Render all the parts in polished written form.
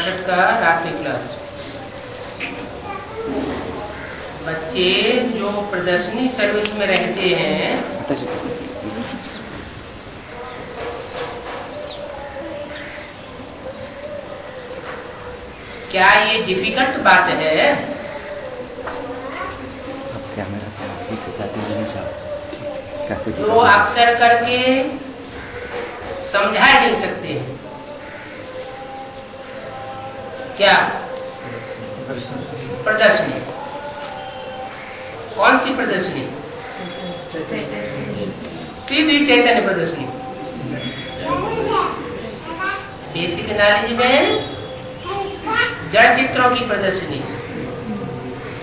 62 का रात्रि क्लास। बच्चे जो प्रदर्शनी सर्विस में रहते हैं, क्या ये डिफिकल्ट बात है? जो अक्सर करके समझा नहीं सकते हैं। क्या प्रदर्शनी? कौन सी प्रदर्शनी? सीधी चैतन्य प्रदर्शनी। बेसिक नॉलेज में जड़ चित्रों की प्रदर्शनी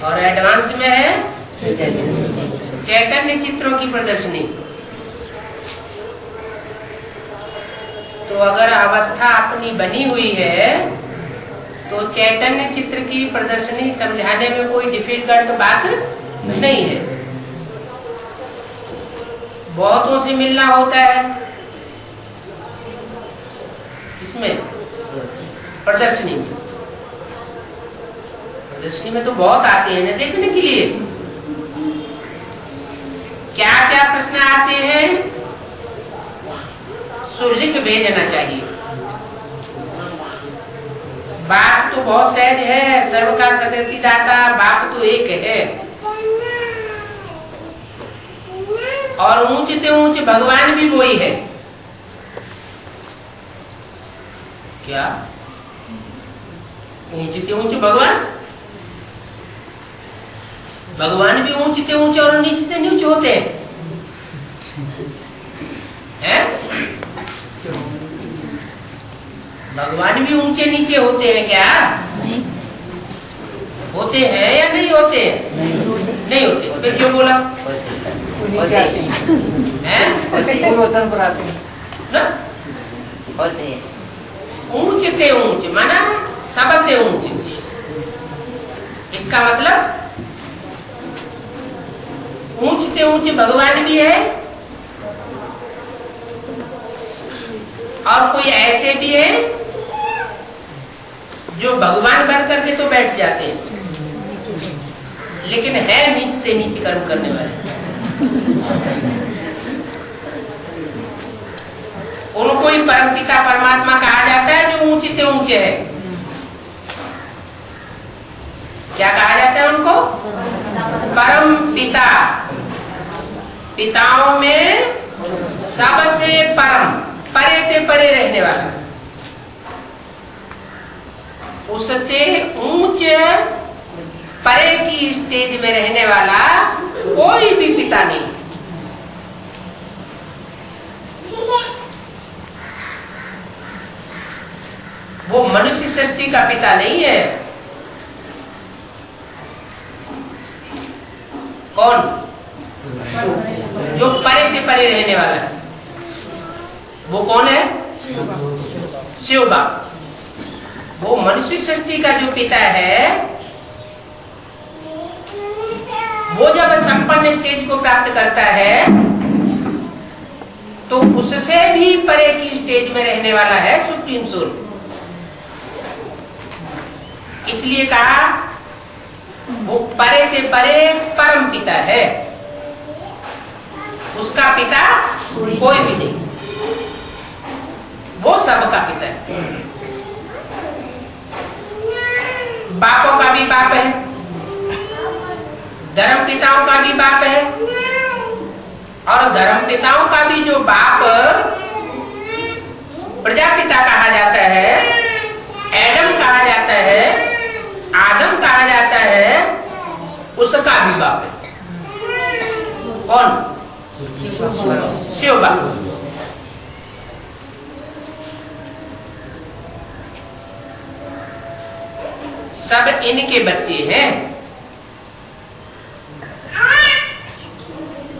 और एडवांस में है चैतन्य चित्रों की प्रदर्शनी। तो अगर अवस्था अपनी बनी हुई है तो चैतन्य चित्र की प्रदर्शनी समझाने में कोई डिफिकल्ट बात नहीं है। बहुतों से मिलना होता है इसमें प्रदर्शनी में। प्रदर्शनी में तो बहुत आते हैं ना देखने के लिए। क्या क्या प्रश्न आते हैं सो लिख भेजना चाहिए। बाप तो बहुत सहज है, सर्व का सदगति दाता, बाप तो एक है। और ऊंचे से ऊंचे भगवान भी वही है। क्या ऊंचे से ऊंचे भगवान? भगवान भी ऊंचे से ऊंचे और नीचे से नीचे होते हैं। भगवान भी ऊंचे नीचे होते हैं क्या? नहीं होते हैं या नहीं होते? नहीं होते। फिर क्यों बोला? नीचे आते हैं पूर्वोत्तर पर आते हैं ना। होते हैं ऊंचे से ऊंचे माना सबसे ऊंचे। इसका मतलब ऊंचे से ऊंचे भगवान भी है और कोई ऐसे भी है जो भगवान बन करके तो बैठ जाते हैं लेकिन है नीचे से नीचे कर्म करने वाले। उनको ही परमपिता परमात्मा कहा जाता है जो ऊंचे से ऊंचे है। क्या कहा जाता है उनको? परम पिता। पिताओं में सबसे परम, परे से परे रहने वाला, उससे ऊंचे परे की स्टेज में रहने वाला कोई भी पिता नहीं। वो मनुष्य सृष्टि का पिता नहीं है। कौन? जो परे से परे रहने वाला है वो कौन है? शिव बाप। वो मनुष्य सृष्टि का जो पिता है वो जब संपन्न स्टेज को प्राप्त करता है तो उससे भी परे की स्टेज में रहने वाला है सुप्रीम सोल। इसलिए कहा वो परे से परे परम पिता है। उसका पिता कोई भी नहीं, वो सबका पिता है। बापों का भी बाप है, धर्म पिताओं का भी बाप है और धर्म पिताओं का भी जो बाप प्रजापिता कहा जाता है, एडम कहा जाता है, आदम कहा जाता है, उसका भी बाप है। कौन? शिव बाप। सब इनके बच्चे हैं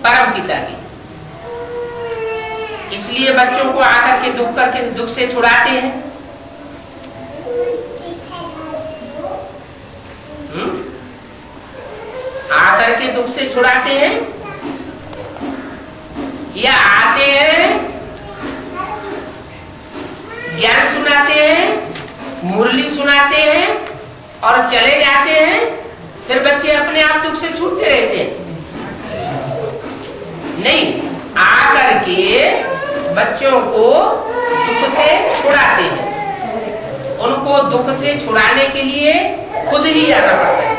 परम पिता की। इसलिए बच्चों को आकर के दुख से छुड़ाते हैं। आकर के दुख से छुड़ाते हैं या आते हैं ज्ञान सुनाते हैं मुरली सुनाते हैं और चले जाते हैं, फिर बच्चे अपने आप दुख से छूटते रहते हैं। नहीं, आकर के बच्चों को दुख से छुड़ाते हैं। उनको दुख से छुड़ाने के लिए खुद ही आना पड़ता है।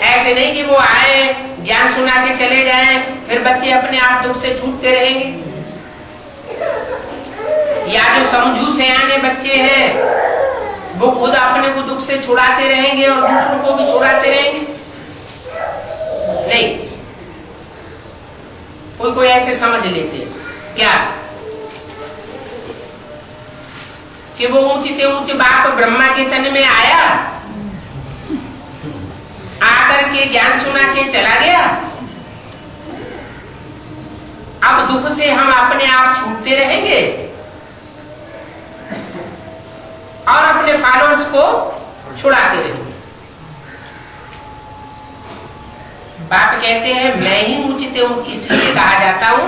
ऐसे नहीं कि वो आए, ज्ञान सुना के चले जाएं, फिर बच्चे अपने आप दुख से छूटते रहेंगे। या जो समझू सयाने बच्चे हैं वो खुद अपने को दुख से छुड़ाते रहेंगे और दूसरों को भी छुड़ाते रहेंगे। नहीं, कोई ऐसे समझ लेते क्या कि वो ऊंचे ऊंचे बाप ब्रह्मा के तन में आया, आकर के ज्ञान सुना के चला गया, अब दुख से हम अपने आप छूटते रहेंगे और अपने फॉलोअर्स को छुड़ाते रहेंगे। बाप कहते हैं मैं ही ऊंचे ऊंची इसलिए कहा जाता हूं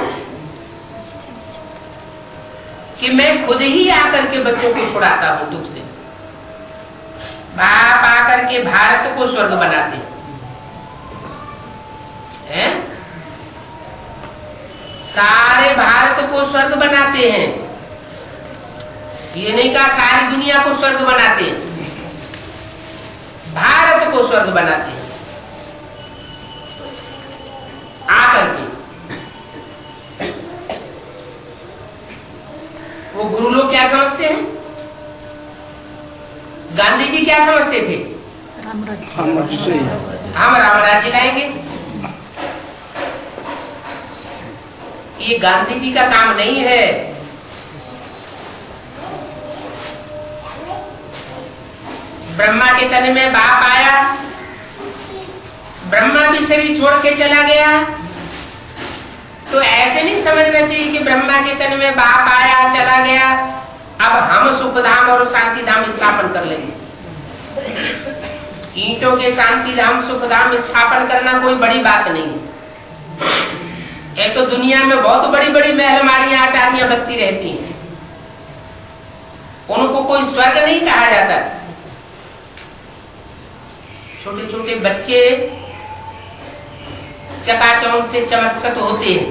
कि मैं खुद ही आकर के बच्चों को छुड़ाता हूं दुख से। बाप आकर के भारत को स्वर्ग बनाते हैं, सारे भारत को स्वर्ग बनाते हैं। ये नहीं कहा सारी दुनिया को स्वर्ग बनाते हैं, भारत को स्वर्ग बनाते हैं। आकर के वो गुरु लोग क्या समझते हैं? गांधी जी क्या समझते थे? हम राम राज्य लाएंगे। ये गांधी जी का काम नहीं है। ब्रह्मा के तन में बाप आया, ब्रह्मा भी शरीर छोड़ के चला गया, तो ऐसे नहीं समझना चाहिए कि ब्रह्मा के तन में बाप आया चला गया, अब हम सुख धाम और शांति धाम स्थापन कर लेंगे। ईंटों के शांति धाम सुख धाम स्थापन करना कोई बड़ी बात नहीं है। एक तो दुनिया में बहुत बड़ी बड़ी महलमाड़ियां अटारियां बनती रहती हैं, उनको कोई स्वर्ग नहीं कहा जाता। छोटे छोटे बच्चे चकाचौंध से चमत्कृत होते हैं।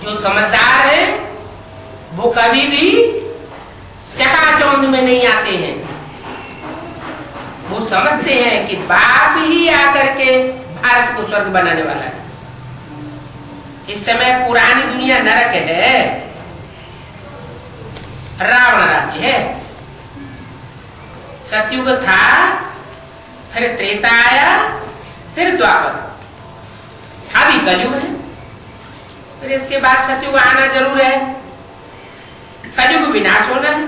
जो समझदार है वो कभी भी चकाचौंध में नहीं आते हैं। वो समझते हैं कि बाप ही आकर के भारत को स्वर्ग बनाने वाला है। इस समय पुरानी दुनिया नरक है, रावण राज्य है। सतयुग था, फिर त्रेता आया, फिर द्वापर, अभी कलयुग है। फिर इसके बाद सतयुग आना जरूर है। कलयुग विनाश होना है।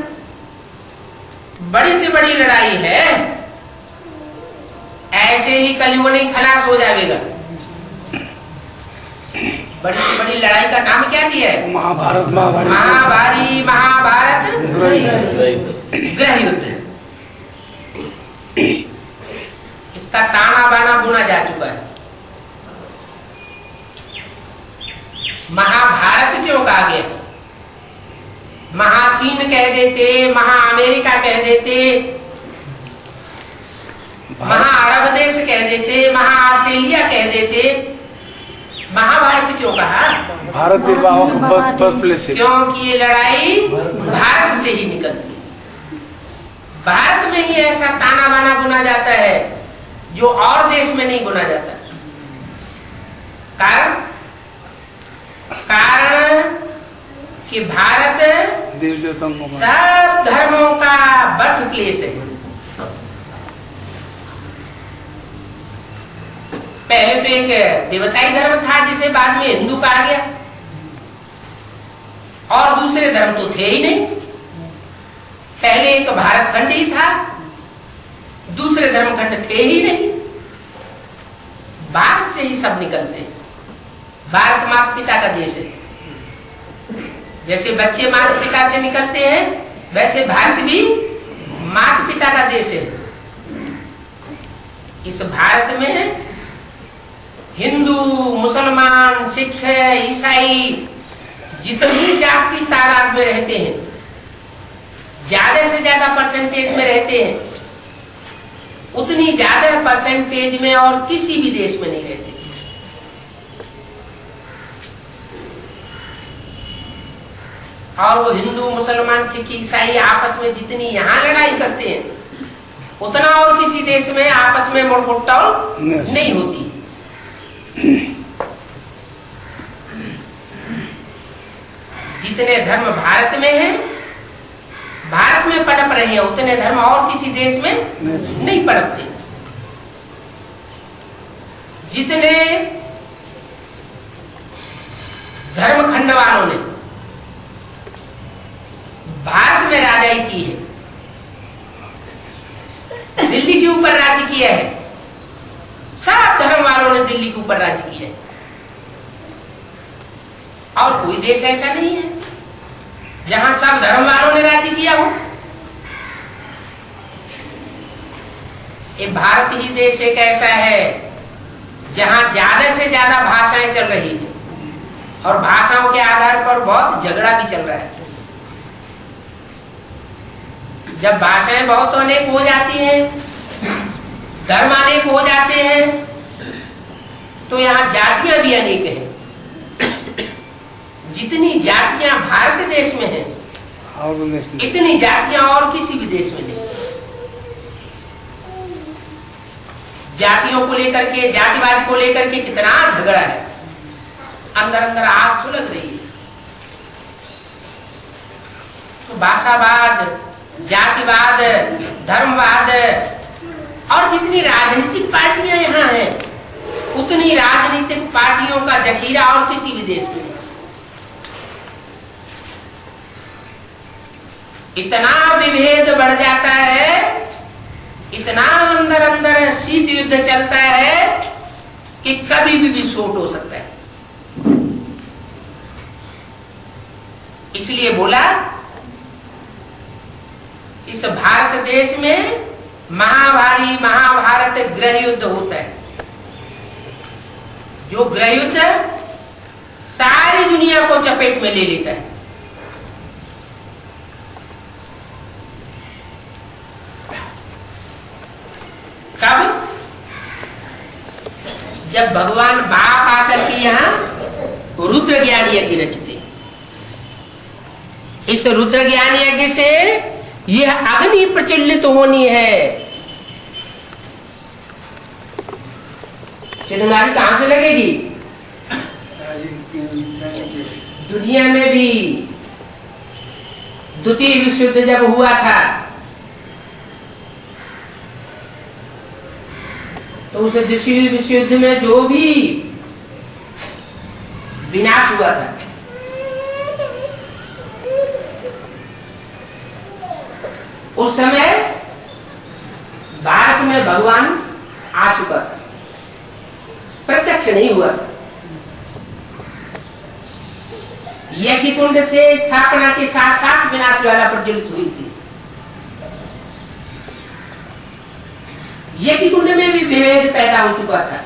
बड़ी से बड़ी लड़ाई है, ऐसे ही कलयुग नहीं खलास हो जाएगा। बड़ी से बड़ी लड़ाई का नाम क्या दिया है? महाभारत गृह युद्ध। इसका ताना बाना बुना जा चुका है। महाभारत क्यों कहा गया? महाचीन कह देते, महा अमेरिका कह देते, महा अरब देश कह देते, महा ऑस्ट्रेलिया कह देते। महाभारत क्यों कहा? भारत बर्थ प्लेस है। क्योंकि ये लड़ाई भारत से ही निकलती है। भारत में ही ऐसा ताना बाना बुना जाता है जो और देश में नहीं बुना जाता। कारण कि भारत सब धर्मों का बर्थ प्लेस है। पहले तो एक देवताई धर्म था जिसे बाद में हिंदू कहा गया, और दूसरे धर्म तो थे ही नहीं। पहले एक भारत खंड ही था, दूसरे धर्म खंड थे ही नहीं। भारत से ही सब निकलते। भारत माता पिता का देश है। जैसे बच्चे माता पिता से निकलते हैं, वैसे भारत भी माता पिता का देश है। इस भारत में हिंदू, मुसलमान, सिख, ईसाई जितनी जास्ती तादाद में रहते हैं, ज्यादा से ज्यादा परसेंटेज में रहते हैं, उतनी ज्यादा परसेंटेज में और किसी भी देश में नहीं रहते। और वो हिंदू, मुसलमान, सिख, ईसाई आपस में जितनी यहां लड़ाई करते हैं, उतना और किसी देश में आपस में मुड़मुड़ताड़ नहीं होती। जितने धर्म भारत में हैं, भारत में पनप रहे हैं, उतने धर्म और किसी देश में नहीं पनपते। जितने धर्म खंड वालों ने भारत में राजाई की है, दिल्ली के ऊपर राज्य किया है, सब धर्म वालों ने दिल्ली के ऊपर राज्य किया है, और कोई देश ऐसा नहीं है जहां सब धर्म वालों ने राज्य किया हो। ये भारत ही देश एक ऐसा है जहां ज्यादा से ज्यादा भाषाएं चल रही है, और भाषाओं के आधार पर बहुत झगड़ा भी चल रहा है। जब भाषाएं बहुत अनेक हो जाती हैं, धर्म अनेक हो जाते हैं, तो यहाँ जातियां भी अनेक हैं। जितनी जातियां भारत देश में हैं, इतनी जातियां और किसी भी देश में नहीं। जातियों को लेकर के, जातिवाद को लेकर के कितना झगड़ा है, अंदर अंदर आग सुलग रही है। तो भाषावाद, जातिवाद, धर्मवाद, और जितनी राजनीतिक पार्टियां यहाँ हैं, उतनी राजनीतिक पार्टियों का जखीरा और किसी भी देश में नहीं। इतना विभेद बढ़ जाता है, इतना अंदर अंदर शीत युद्ध चलता है कि कभी भी विस्फोट हो सकता है। इसलिए बोला, इस भारत देश में महाभारी महाभारत गृह युद्ध होता है। जो गृह युद्ध सारी दुनिया को चपेट में ले लेता है। कब? जब भगवान बाप आकर के यहाँ रुद्र ज्ञान यज्ञ रचते। इस रुद्र ज्ञान यज्ञ से यह अग्नि प्रज्वलित होनी है। चिंगारी कहां से लगेगी? दुनिया में भी द्वितीय विश्व युद्ध जब हुआ था, तो उस द्वितीय विश्व युद्ध में जो भी विनाश हुआ था, उस समय भारत में भगवान आ चुका था, प्रत्यक्ष नहीं हुआ था। यज्ञ कुंड से स्थापना के साथ साथ विनाश ज्वाला प्रज्वलित हुई थी। यज्ञ कुंड में भी विभेद पैदा हो चुका था।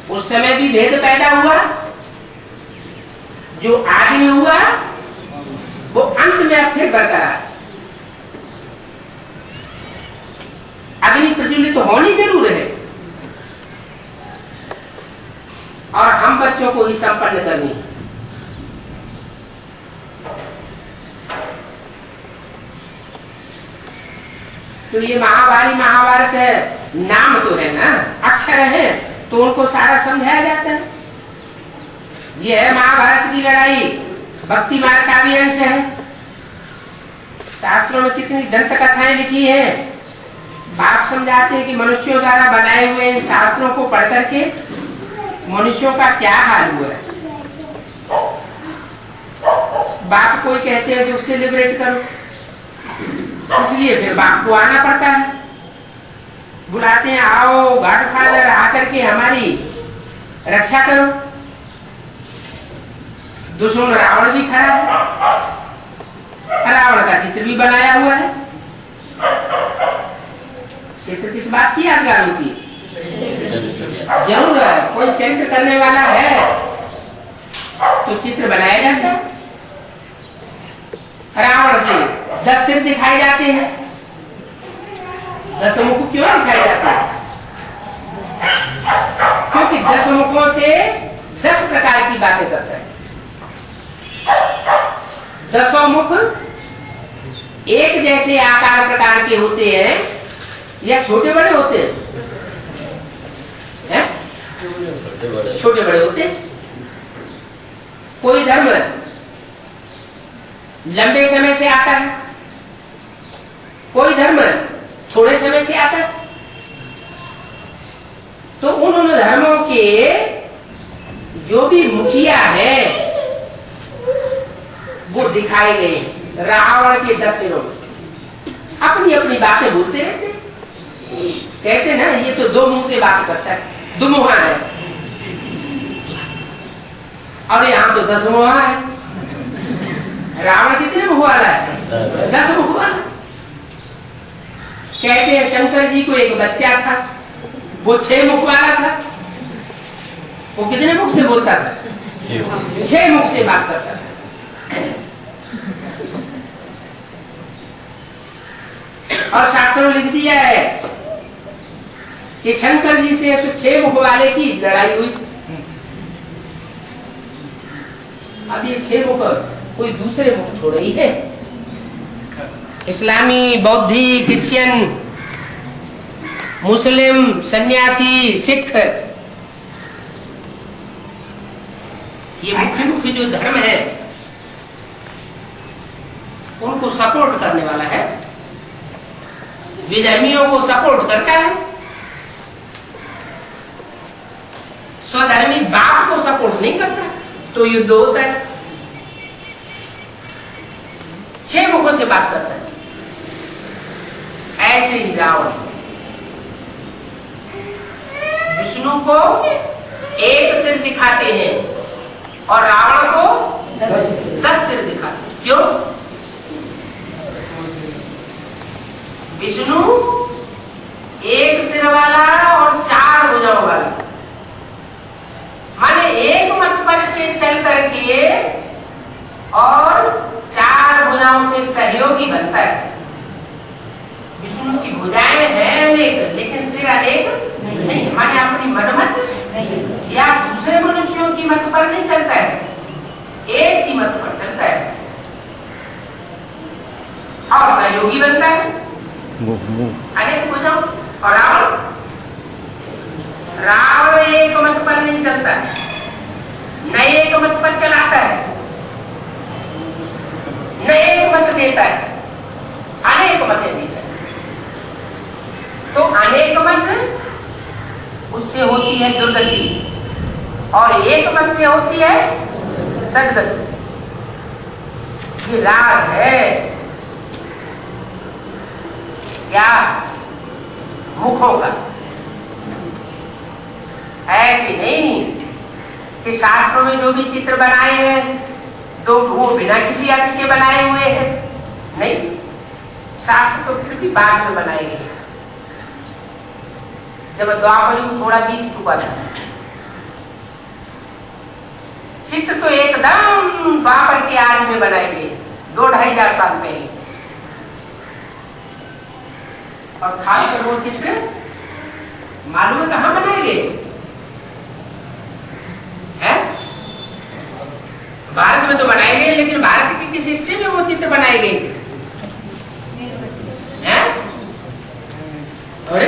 उस समय भी भेद पैदा हुआ, जो आदि में हुआ वो अंत में अब फिर बरकरार। अग्नि प्रज्वलित तो होनी जरूर है, और हम बच्चों को ही संपन्न करनी है। तो ये महाभारी महाभारत है, नाम तो है ना, अक्षर है, तो उनको सारा समझाया जाता है। ये है महाभारत की लड़ाई, भक्ति मार्ग का भी अंश है। शास्त्रों में कितनी दंत कथाएं लिखी है। बाप समझाते हैं कि मनुष्यों द्वारा बनाए हुए शास्त्रों को पढ़ करके मनुष्यों का क्या हाल हुआ है। बाप कोई कहते हैं जो सेलिब्रेट करो, इसलिए फिर बाप को आना पड़ता है। बुलाते हैं, आओ गॉडफादर आकर के हमारी रक्षा करो। दुश्मन रावण भी खड़ा है, रावण का चित्र भी बनाया हुआ है। चित्र किस बात की यादगार होती है? जरूर है। कोई चरित्र करने वाला है तो चित्र बनाया जाता है। रावण के 10 सिर दिखाए जाते हैं, 10 मुख क्यों दिखाए जाते हैं? क्योंकि 10 मुखों से 10 प्रकार की बातें करता है। 10 मुख एक जैसे आकार प्रकार के होते हैं या छोटे बड़े होते हैं? छोटे बड़े होते हैं। कोई धर्म लंबे समय से आता है, कोई धर्म थोड़े समय से आता है। तो उन धर्मों के जो भी मुखिया है वो दिखाए गए रावण के 10 सिरों में। अपनी अपनी बातें बोलते रहते, कहते ना ये तो 2 मुंह से बात करता है, दुमुहा है, और यहाँ तो 10 मुहा है। रावण कितने मुख वाला है? 10 मुख वाला। कहते हैं शंकर जी को एक बच्चा था, वो 6 मुख वाला था। वो कितने मुख से बोलता था? 6 मुख से बात करता था। और शास्त्रों में लिख दिया है कि शंकर जी से 6 मुख वाले की लड़ाई हुई। अब ये 6 मुख कोई दूसरे मुख थोड़े ही है। इस्लामी, बौद्धि, क्रिश्चियन, मुस्लिम, सन्यासी, सिख, ये मुख्य मुख्य जो धर्म है उनको सपोर्ट करने वाला है, विधर्मियों को सपोर्ट करता है। स्वधर्मी बाप को सपोर्ट नहीं करता तो युद्ध होता है। 6 मुखों से बात करता है। ऐसे ही रावण विष्णु को 1 सिर दिखाते हैं और रावण को 10 सिर दिखाते हैं। क्यों? विष्णु 1 सिर वाला और 4 भुजाओं वाला, माने एक मत पर के चल करके और 4 भुजाओं से सहयोगी बनता है। विष्णु की भुजाएं हैं अनेक लेकिन सिर अनेक नहीं, माने अपनी मनमत या दूसरे मनुष्यों की मत पर नहीं चलता है, एक की मत पर चलता है और सहयोगी बनता है अनेक भुजाओं। और रावण एक मत पर नहीं चलता, न एक मत पर चलाता है, न एक मत देता है, अनेक मतें देता है। तो अनेक मत उससे होती है दुर्गति और एक मत से होती है सदगति। ये राज है क्या मुखों का। ऐसे नहीं कि शास्त्रों में जो भी चित्र बनाए हैं तो वो बिना किसी अर्थ के बनाए हुए हैं, नहीं, शास्त्र तो फिर भी बाद में बनाए गए जब द्वापर युग थोड़ा बीत चुका था। चित्र तो एकदम द्वापर के आदि में बनाए गए 2-2,500 साल पहले। और खासकर वो चित्र मालूम है कहां बनाए गए हैं? भारत में तो बनाए गए, लेकिन भारत के किस हिस्से में वो चित्र बनाए गए थे? हैं? अरे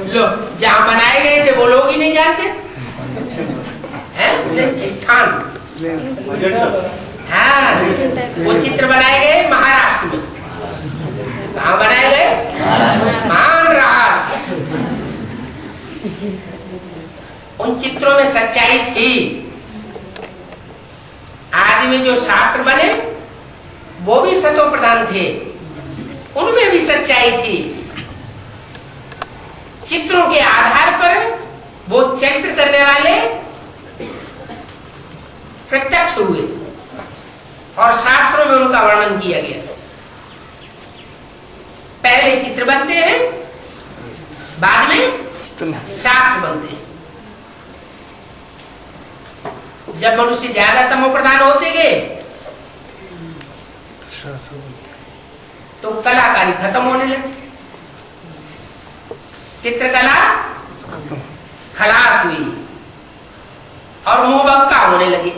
लो, जहां बनाए गए थे वो लोग ही नहीं जानते हैं स्थान। हाँ, वो चित्र बनाए गए महाराष्ट्र में। कहाँ बनाए गए? महाराष्ट्र। उन चित्रों में सच्चाई थी। आदि में जो शास्त्र बने वो भी सतो प्रधान थे, उनमें भी सच्चाई थी। चित्रों के आधार पर वो चरित्र करने वाले प्रत्यक्ष हुए और शास्त्रों में उनका वर्णन किया गया। पहले चित्र बनते हैं, बाद में शास्त्र बनते हैं। जब मनुष्य ज्यादा तमो प्रधान होते गए तो कलाकारी खत्म होने लगी, चित्रकला खलास हुई और मुंहबक्का होने लगे।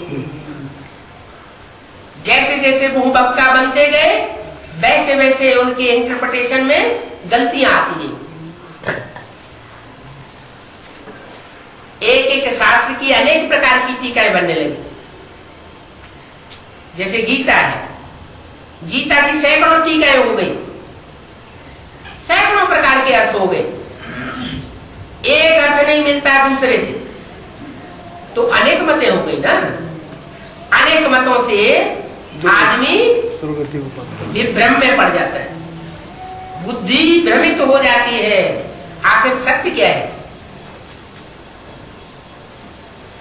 जैसे जैसे मुंहबक्का बनते गए वैसे वैसे उनके इंटरप्रिटेशन में गलतियां आती हैं। एक एक शास्त्र की अनेक प्रकार की टीकाएं बनने लगी। जैसे गीता है, गीता की सैकड़ों टीकाएं हो गई, सैकड़ों प्रकार के अर्थ हो गए, एक अर्थ नहीं मिलता दूसरे से, तो अनेक मतें हो गई ना। अनेक मतों से आदमी विभ्रम में पड़ जाता है, बुद्धि भ्रमित तो हो जाती है। आखिर सत्य क्या है?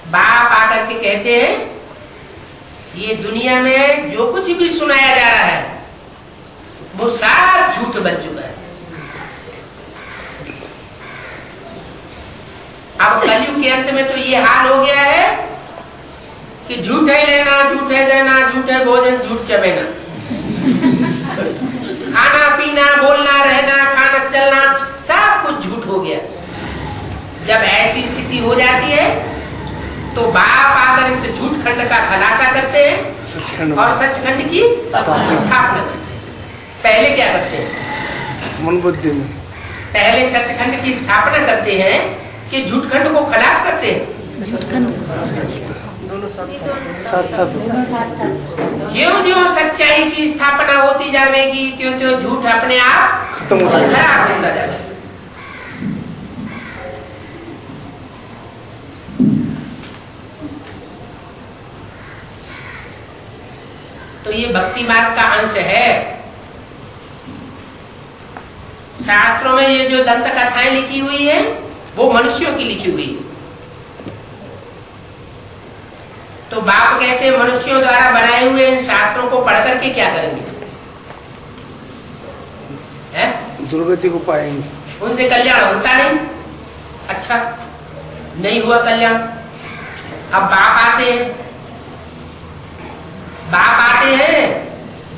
बाप आकर के कहते हैं ये दुनिया में जो कुछ भी सुनाया जा रहा है वो सब झूठ बन चुका है। अब कलयुग के अंत में तो ये हाल हो गया है कि झूठे लेना, झूठे देना, झूठे भोजन, झूठ चबेना, खाना पीना, बोलना, रहना, खाना चलना, सब कुछ झूठ हो गया। जब ऐसी स्थिति हो जाती है तो बाप आकर इस झूठ खंड का खुलासा करते हैं और सचखंड की स्थापना करते हैं। पहले क्या करते हैं? मन बुद्धि में पहले सचखंड की स्थापना करते हैं कि झूठ खंड को खलास करते हैं। ज्यों ज्यों सच्चाई की स्थापना होती जाएगी त्यों त्यों झूठ अपने आप खत्म हो जाएगा। खलास होता जाएगा। तो ये भक्ति मार्ग का अंश है। शास्त्रों में ये जो दंत कथाएं लिखी हुई है वो मनुष्यों की लिखी हुई है। तो बाप कहते हैं मनुष्यों द्वारा बनाए हुए इन शास्त्रों को पढ़ करके क्या करेंगे? दुर्गति को पाएंगे, उनसे कल्याण होता नहीं। अच्छा, नहीं हुआ कल्याण। अब बाप आते हैं, बाप आते हैं,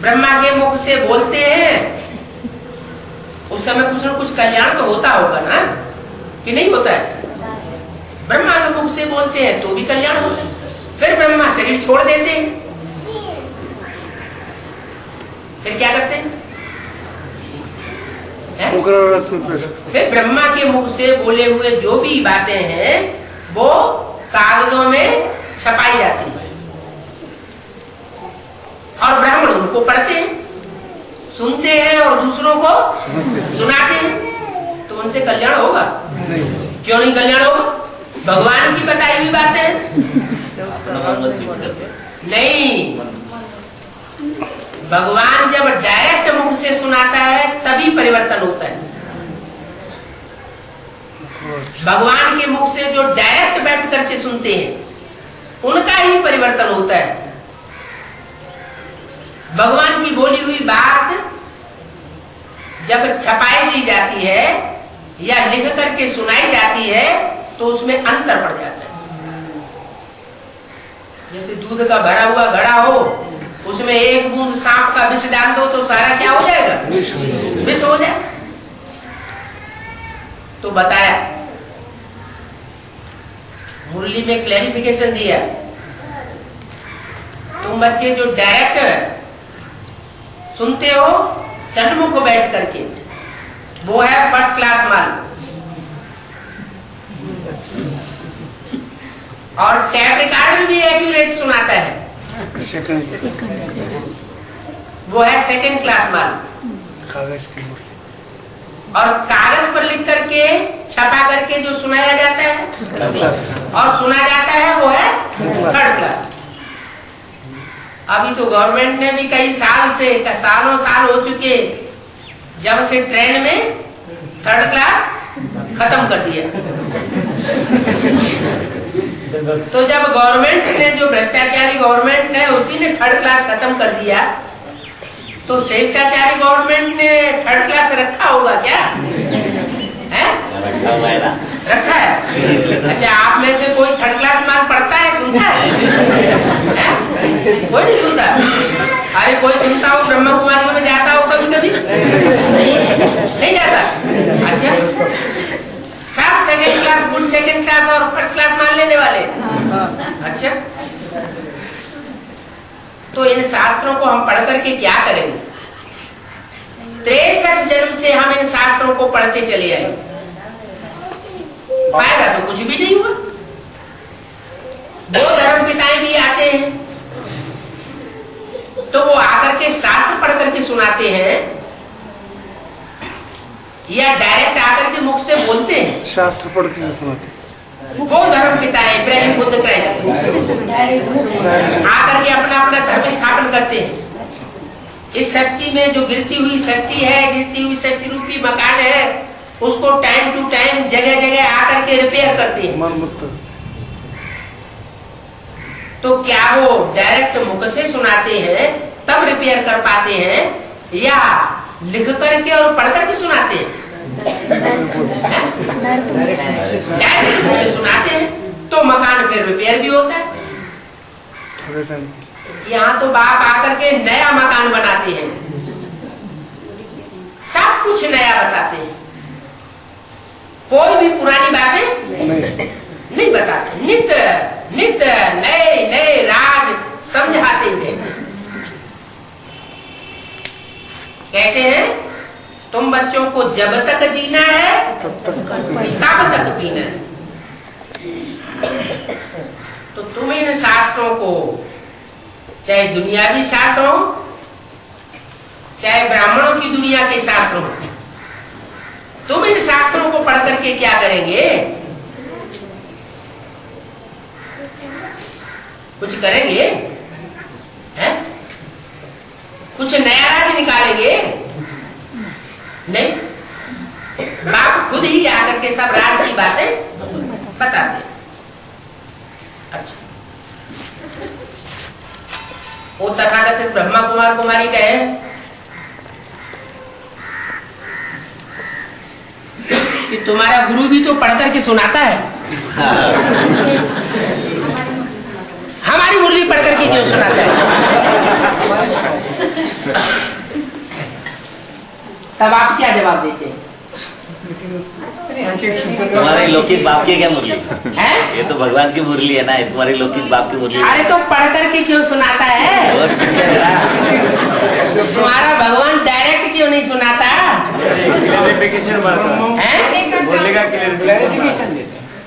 ब्रह्मा के मुख से बोलते हैं, उस समय कुछ न कुछ कल्याण तो होता होगा ना, कि नहीं होता है? ब्रह्मा के मुख से बोलते हैं तो भी कल्याण होता है। फिर ब्रह्मा शरीर छोड़ देते हैं, फिर क्या करते हैं? फिर ब्रह्मा के मुख से बोले हुए जो भी बातें हैं वो कागजों में छपाई जाती है और ब्राह्मण उनको पढ़ते हैं, सुनते हैं और दूसरों को सुनाते हैं। तो उनसे कल्याण होगा? क्यों नहीं कल्याण होगा? भगवान की बताई हुई बातें नहीं। भगवान जब डायरेक्ट मुख से सुनाता है तभी परिवर्तन होता है। भगवान के मुख से जो डायरेक्ट बैठ करके सुनते हैं उनका ही परिवर्तन होता है। भगवान की बोली हुई बात जब छपाई दी जाती है या लिख करके सुनाई जाती है तो उसमें अंतर पड़ जाता है। जैसे दूध का भरा हुआ घड़ा हो, उसमें एक बूंद सांप का विष डाल दो तो सारा क्या हो जाएगा? विष हो जाए। तो बताया, मुरली में क्लैरिफिकेशन दिया, तुम बच्चे जो डायरेक्ट सुनते हो सन्मुख बैठ करके, वो है फर्स्ट क्लास माल। और टैप रिकॉर्डर भी एक्यूरेट सुनाता है, वो है सेकंड क्लास माल। कागज की और कागज पर लिख करके छपा करके जो सुनाया जाता है और सुना जाता है वो है थर्ड क्लास। अभी तो गवर्नमेंट ने भी कई साल से, सालों साल हो चुके जब से ट्रेन में थर्ड क्लास खत्म कर दिया। तो जब गवर्नमेंट ने, जो भ्रष्टाचारी गवर्नमेंट है उसी ने थर्ड क्लास खत्म कर दिया, तो श्रेष्ठाचारी गवर्नमेंट ने थर्ड क्लास रखा होगा क्या? है? रखा है? अच्छा, आप में से कोई थर्ड क्लास माल पढ़ता है, सुनता है? कोई नहीं सुनता? अरे कोई सुनता हो, ब्रह्मा कुमारियों में जाता हो कभी कभी? नहीं जाता? अच्छा, सब second class, good second class और फर्स्ट क्लास मान लेने वाले। अच्छा, तो इन शास्त्रों को हम पढ़ करके क्या करेंगे? 63 जन्म से हम इन शास्त्रों को पढ़ते चले आए, फायदा तो कुछ भी नहीं हुआ। दो धर्म पिताएं भी आते हैं तो वो आकर के शास्त्र पढ़ करके सुनाते हैं या डायरेक्ट आकर के मुख से बोलते हैं? शास्त्र पढ़ के सुनाते। वो धर्म पिताएं इब्राहिम, बुद्ध, क्राइस्ट आकर के अपना अपना धर्म स्थापन करते हैं। इस सृष्टि में जो गिरती हुई सृष्टि है, गिरती हुई सृष्टि रूपी मकान है, उसको टाइम टू टाइम जगह जगह आकर के रिपेयर करते हैं। तो क्या वो डायरेक्ट मुख से सुनाते हैं तब रिपेयर कर पाते हैं या लिख करके और पढ़ करके सुनाते हैं? डायरेक्ट मुख से सुनाते हैं तो मकान फिर रिपेयर भी होता है। यहाँ तो बाप आकर के नया मकान बनाते हैं, सब कुछ नया बताते हैं, कोई भी पुरानी बातें नहीं बताते। नित्य नित्य नए नए राज समझाते हैं। कहते हैं तुम बच्चों को जब तक जीना है तब तक पीना है। तो तुम इन शास्त्रों को, चाहे दुनियावी शास्त्र हो, चाहे ब्राह्मणों की दुनिया के शास्त्र हो, तुम इन शास्त्रों को पढ़ करके क्या करेंगे? कुछ करेंगे? हैं? कुछ नया राज निकालेंगे? नहीं, बाप खुद ही आकर के सब राज की बातें बताते। अच्छा, वो तथाकथित ब्रह्मा कुमार कुमारी का है कि तुम्हारा गुरु भी तो पढ़ करके सुनाता है। हमारी मुरली पढ़ करके क्यों सुनाता है? तब आप क्या जवाब देते हैं? तुम्हारे लौकिक बाप की क्या मुरली है? ये तो भगवान की मुरली है ना, ये तुम्हारी लौकिक बाप की मुरली। अरे तो पढ़ करके क्यों सुनाता है? तुम्हारा भगवान डायरेक्ट क्यों नहीं सुनाता?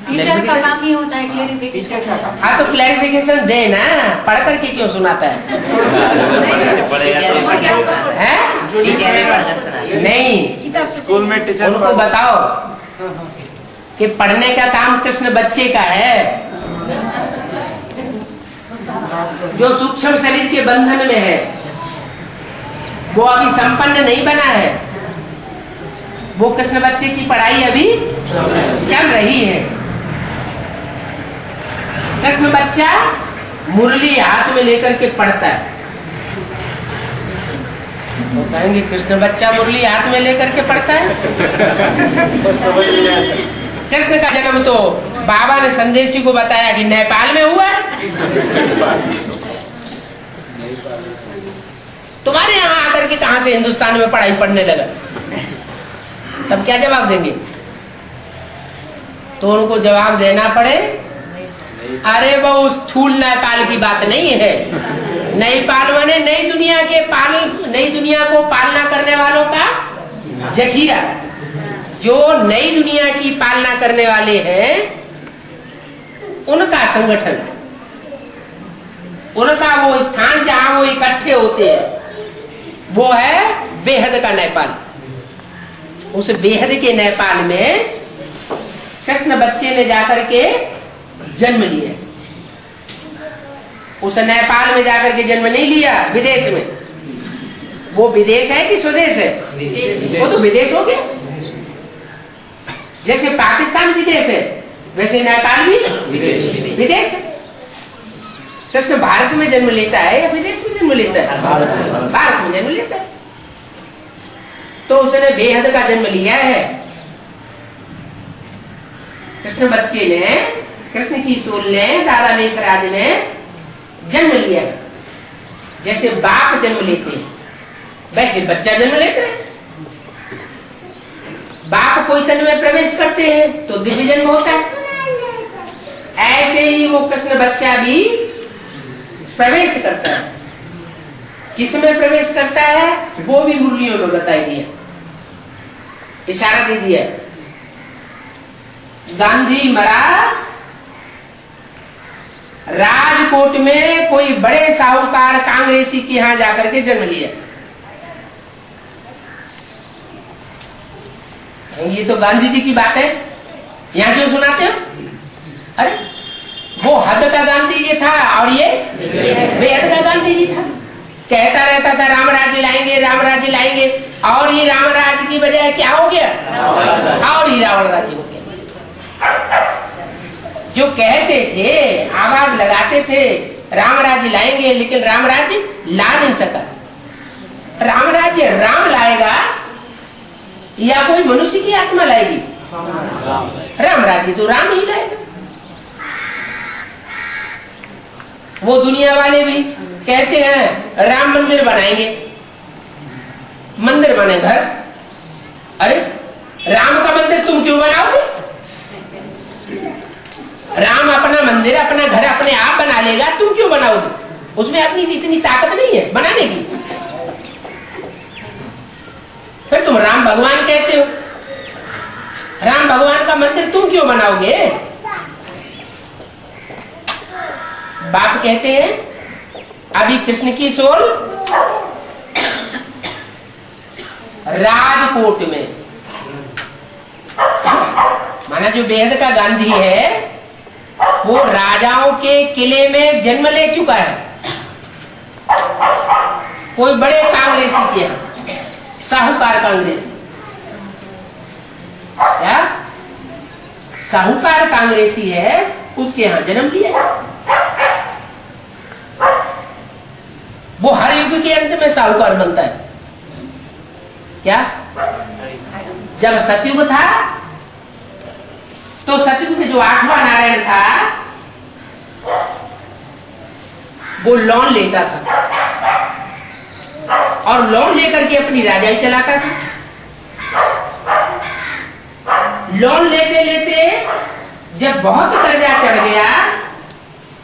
टीचर का काम ही होता है क्लेरिफिकेशन। हाँ तो क्लैरिफिकेशन दे ना, पढ़ करके क्यों सुनाता है? टीचर भी पढ़कर सुना नहीं, स्कूल में टीचर उनको बताओ कि पढ़ने का काम कृष्ण बच्चे का है, जो सूक्ष्म शरीर के बंधन में है, वो अभी संपन्न नहीं बना है। वो कृष्ण बच्चे की पढ़ाई अभी चल रही है। कृष्ण बच्चा मुरली हाथ में लेकर के पढ़ता है, तो कहेंगे कृष्ण बच्चा मुरली हाथ में लेकर के पढ़ता है। कृष्ण का जन्म तो बाबा ने संदेशी को बताया कि नेपाल में हुआ। तुम्हारे यहाँ आकर के कहां से हिंदुस्तान में पढ़ाई पढ़ने लगा? तब क्या जवाब देंगे? तो उनको जवाब देना पड़े, अरे वो उस स्थूल नेपाल की बात नहीं है। नेपाल माने नई दुनिया को पालना करने वालों का जखीरा। जो नई दुनिया की पालना करने वाले हैं उनका संगठन, उनका वो स्थान जहां वो इकट्ठे होते हैं, वो है बेहद का नेपाल। उस बेहद के नेपाल में कृष्ण बच्चे ने जाकर के जन्म लिया। उस नेपाल में जाकर के जन्म नहीं लिया, विदेश में। वो विदेश है कि स्वदेश है? वो तो विदेश हो गया। जैसे पाकिस्तान विदेश है, वैसे नेपाल भी विदेश है। कृष्ण भारत में जन्म लेता है या विदेश में जन्म लेता है? भारत में जन्म लेता है। तो उसने बेहद का जन्म लिया है। कृष्ण बच्चे ने, कृष्ण की सोल ने, दादा लेखराज ने जन्म लिया। जैसे बाप जन्म लेते हैं वैसे बच्चा जन्म लेता है। बाप कोई तन में प्रवेश करते हैं तो दिव्य जन्म होता है। ऐसे ही वो कृष्ण बच्चा भी प्रवेश करता है। किसमें प्रवेश करता है वो भी मुरलियों में बताई दिया, इशारा दे दिया। गांधी मरा, राजकोट में कोई बड़े साहूकार कांग्रेसी के यहां जाकर के जन्म लिया। ये तो गांधी जी की बात है, यहाँ क्यों सुनाते हो? अरे वो हद का गांधी जी था और ये बेहद का गांधी जी था। कहता रहता था राम राज्य लाएंगे, राम राज्य लाएंगे, और ये राम राज्य की बजाय क्या हो गया? और ही रावण राज्य हो गया। जो कहते थे, आवाज लगाते थे राम राज्य लाएंगे, लेकिन राम राज्य ला नहीं सका। राम राज्य राम लाएगा या कोई मनुष्य की आत्मा लाएगी? राम राज्य तो राम ही लाएगा। वो दुनिया वाले भी कहते हैं राम मंदिर बनाएंगे, मंदिर बने घर। अरे राम का मंदिर तुम क्यों बनाओगे? राम अपना मंदिर, अपना घर अपने आप बना लेगा, तुम क्यों बनाओगे? उसमें अपनी इतनी ताकत नहीं है बनाने की। फिर तुम राम भगवान कहते हो, राम भगवान का मंदिर तुम क्यों बनाओगे? बाप कहते हैं अभी कृष्ण की सोल राजकोट में, माना जो बेहद का गांधी है वो राजाओं के किले में जन्म ले चुका है। कोई बड़े कांग्रेसी के यहाँ, साहूकार कांग्रेसी, क्या साहूकार कांग्रेसी है, उसके यहाँ जन्म लिया। वो हर युग के अंत में साहूकार बनता है। क्या जब सतयुग था तो सतयुग में जो 8वां नारायण था वो लोन लेता था और लोन लेकर के अपनी राजाई चलाता था। लोन लेते लेते जब बहुत कर्जा चढ़ गया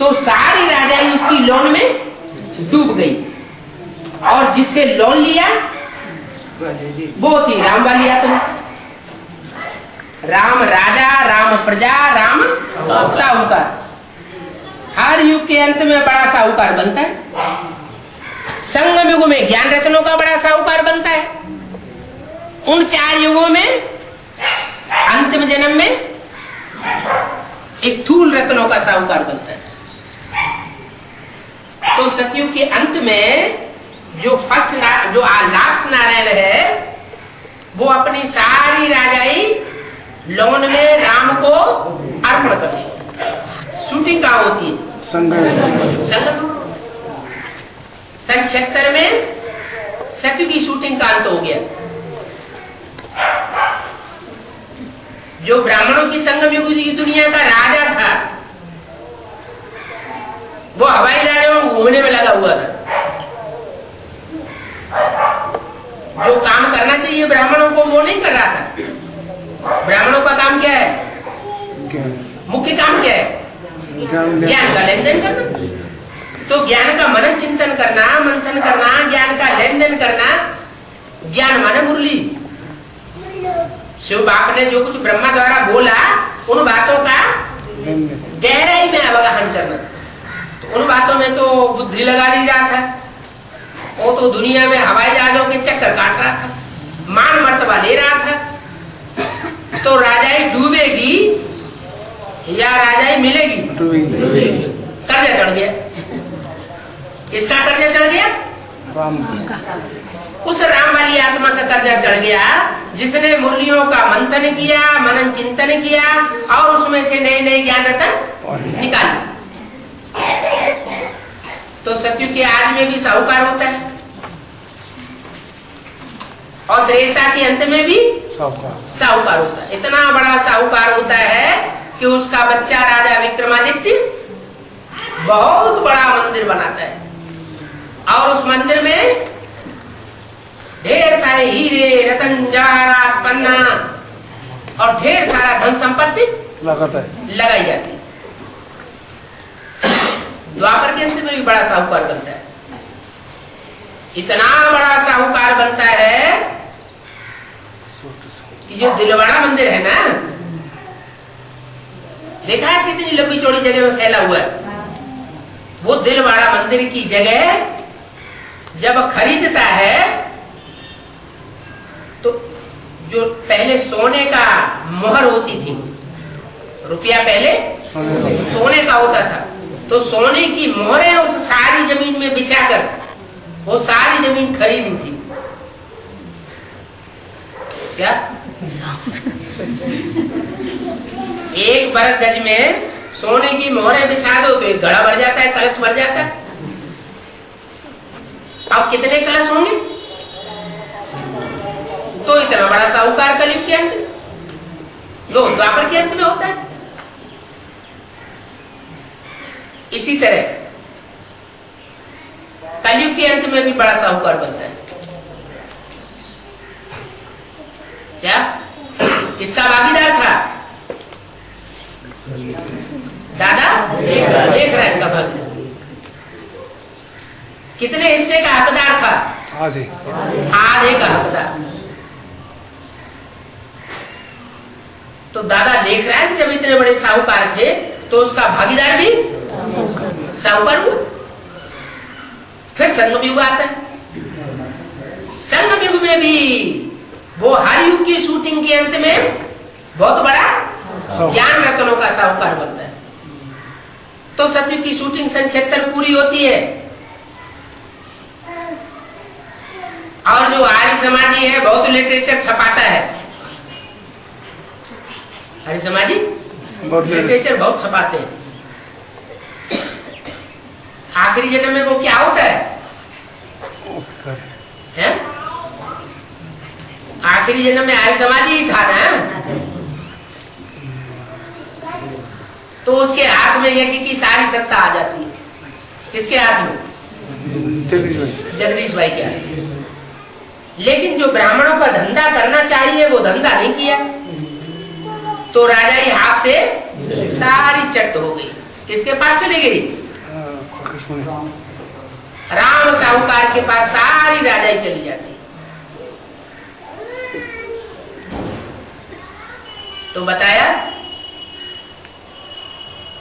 तो सारी राजाई उसकी लोन में डूब गई, और जिससे लोन लिया वो थी राम वाली आत्मा। राम राजा, राम प्रजा, राम साहूकार। हर युग के अंत में बड़ा साहूकार बनता है। संगम युग में ज्ञान रत्नों का बड़ा साहूकार बनता है। उन 4 युगों में अंतिम जन्म में स्थूल रत्नों का साहूकार बनता है। तो सतयुग के अंत में जो लास्ट नारायण है वो अपनी सारी राजाई लोन में राम को अर्पण कर दी। शूटिंग कहाँ होती है? संगम। सन 76 में सत्य की शूटिंग का अंत हो गया। जो ब्राह्मणों की संगम युग की दुनिया का राजा था वो हवाई जहाजों में घूमने में लगा हुआ था। जो काम करना चाहिए ब्राह्मणों को वो नहीं कर रहा था। ब्राह्मणों का काम क्या है? मुख्य काम क्या है? ज्ञान का लेन देन करना। तो ज्ञान का मनन चिंतन करना, मंथन करना, ज्ञान का लेन देन करना। ज्ञान माने मुरली। शिव बाप ने जो कुछ ब्रह्मा द्वारा बोला उन बातों का गहराई में अवगाहन करना। तो उन बातों में तो बुद्धि लगा नहीं रहा था, वो तो दुनिया में हवाई जहाजों के चक्कर काट रहा था, मान मर्तबा ले रहा था। तो राजाई डूबेगी या राजाई मिलेगी? कर्जा चढ़ गया। किसका कर्जा चढ़ गया? उस राम वाली आत्मा का कर्जा चढ़ गया जिसने मुरलियों का मंथन किया, मनन चिंतन किया और उसमें से नए नए ज्ञान रतन निकाले। तो सतयुग के आज में भी साहूकार होता है और त्रेता के अंत में भी साहूकार होता है। इतना बड़ा साहूकार होता है कि उसका बच्चा राजा विक्रमादित्य बहुत बड़ा मंदिर बनाता है और उस मंदिर में ढेर सारे हीरे रतन जवाहरात पन्ना और ढेर सारा धन संपत्ति लगाई जाती है। द्वापर के अंत में भी बड़ा साहूकार बनता है, इतना बड़ा साहूकार बनता है कि जो दिलवाड़ा मंदिर है ना, देखा है कितनी लंबी चौड़ी जगह में फैला हुआ है। वो दिलवाड़ा मंदिर की जगह जब खरीदता है तो जो पहले सोने का मोहर होती थी, रुपया पहले सोने का होता था, तो सोने की मोहरें उस सारी जमीन में बिछाकर वो सारी जमीन खरीदी थी। क्या एक बरग गज में सोने की मोहरें बिछा दो तो एक घड़ा भर जाता है, कलश भर जाता है। अब कितने कलश होंगे? तो इतना बड़ा साहूकार कलयुग के अंत जो द्वापर के अंत में होता है। इसी तरह कलयुग के अंत में भी बड़ा साहूकार बनता है। क्या किसका भागीदार था? दादा देख रहा है इनका भागीदार। कितने हिस्से का हकदार था? आधे का हकदार। तो दादा देख रहा है जब इतने बड़े साहूकार थे तो उसका भागीदार भी साहूकार हुआ। फिर संगम युग आता है। संगम युग में भी वो हर युग की शूटिंग के अंत में बहुत बड़ा ज्ञान रत्नों का साहूकार बनता है। तो सतयुग की शूटिंग सन 76 पूरी होती है और जो आर्य समाजी है बहुत लिटरेचर छपाता है। आर्य समाजी लिटरेचर बहुत छपाते हैं। आखिरी जन्म में वो क्या होता है? आखिरी जन्म में आर्य समाजी ही था ना, तो उसके हाथ में यज्ञ की सारी सत्ता आ जाती है। किसके हाथ में? जगदीश भाई के हाथ में। लेकिन जो ब्राह्मणों का धंधा करना चाहिए वो धंधा नहीं किया, तो राजा ही हाथ से सारी चट हो गई। किसके पास चली गई? राम साहूकार के पास सारी राजाई चली जाती। तो बताया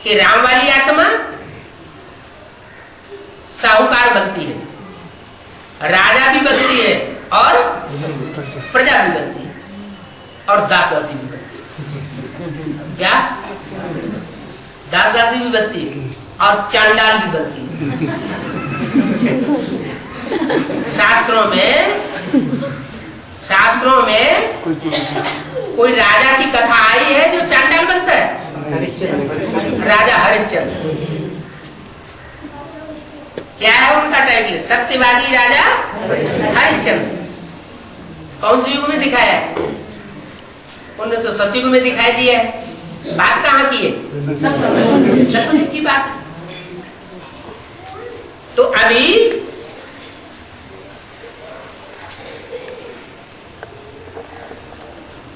कि राम वाली आत्मा साहूकार बनती है, राजा भी बनती है और प्रजा भी बनती है और दास दासी भी बनती है। क्या? दास दासी भी बनती है और चांडाल भी बनती है। शास्त्रों में कोई राजा की कथा आई है जो चांडाल बनता है? राजा हरिश्चंद्र। क्या है उनका टाइटल? सत्यवादी राजा हरिश्चंद्र। कौन से युग में दिखाया है? उन्होंने तो सतयुग में दिखाई दिया है। बात कहाँ की है? सतयुग की बात। तो अभी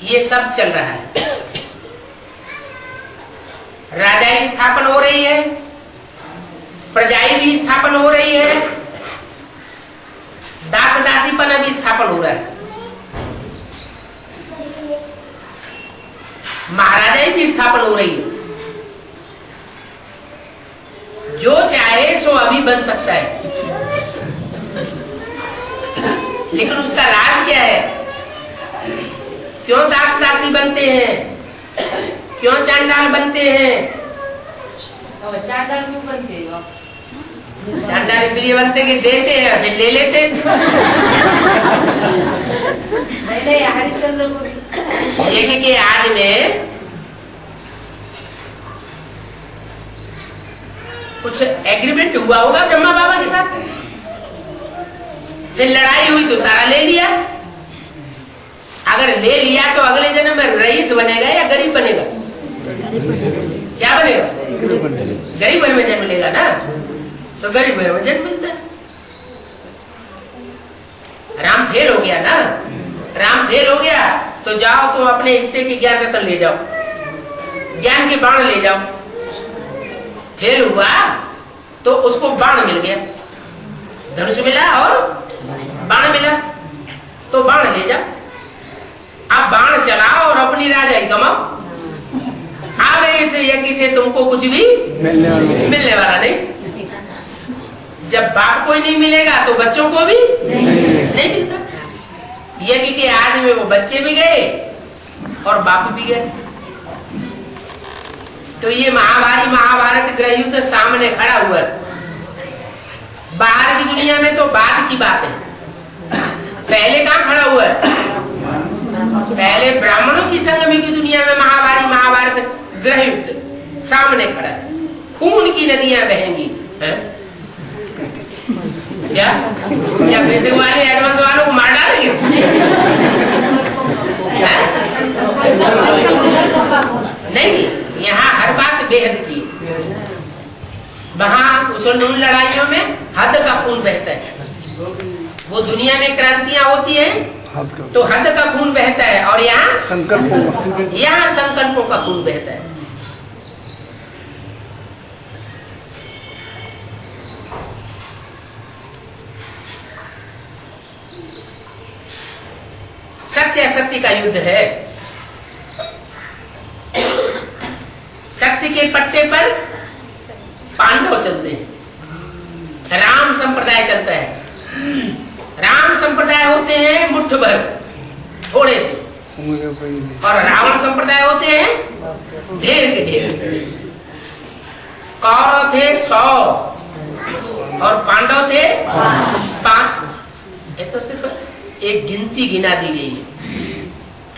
ये सब चल रहा है। राजाई स्थापन हो रही है, प्रजाई भी स्थापन हो रही है, दास दासीपना भी स्थापन हो रहा है, महाराजाई भी स्थापन हो रही है। जो चाहे सो अभी बन सकता है, लेकिन उसका राज क्या है? क्यों दास दासी बनते हैं? क्यों चांडाल बनते हैं? चांडाल क्यों बनते हैं? चांडाल इसलिए बनते कि देते हैं फिर ले लेते। नहीं हरिश्चंद्र को भी देखिए कि आज में कुछ एग्रीमेंट हुआ होगा ब्रह्मा बाबा के साथ, फिर लड़ाई हुई तो सारा ले लिया। अगर ले लिया तो अगले जन्म में रईस बनेगा या गरीब बनेगा? क्या बनेगा? गरीब घर में जन्म लेगा ना, तो गरीब घर में जन्म मिलता है। राम फेल हो गया ना, राम फेल हो गया तो जाओ तुम अपने हिस्से के ज्ञान रतन ले जाओ, ज्ञान के बाण ले जाओ। फेल हुआ तो उसको बाण मिल गया, धनुष मिला और बाण मिला, तो बाण ले जाओ। अब बाण चलाओ और अपनी राजाई कमाओ। आगे इस यज्ञ से तुमको कुछ भी मिलने वाला नहीं। जब बाप को ही नहीं मिलेगा तो बच्चों को भी नहीं मिलता। यज्ञ के आदि में वो बच्चे भी गए और बाप भी गए। तो ये महाभारत गृह युद्ध सामने खड़ा हुआ है। बाहर की दुनिया में तो बाद की बात है, पहले कहां खड़ा हुआ है? पहले ब्राह्मणों की संगमी की दुनिया में महाभारत गृह युद्ध सामने खड़ा है। खून की नदियां बहेंगी, है? क्या बेसिक वाले एडवांस वालों को मार डालेंगे? नहीं, यहाँ हर बात बेहद की। वहां उन लड़ाइयों में हद का खून बहता है। वो दुनिया में क्रांतियां होती है तो हद का खून बहता है, और यहाँ संकल्पों का खून बहता है। सत्य असत्य का युद्ध है। सत्य के पट्टे पर पांडव चलते हैं, राम संप्रदाय चलता है। राम संप्रदाय होते हैं मुट्ठ भर, थोड़े से, और रावण संप्रदाय होते हैं ढेर के ढेर। कौरव थे 100 और पांडव थे 5। ये तो सिर्फ एक गिनती गिना दी गई,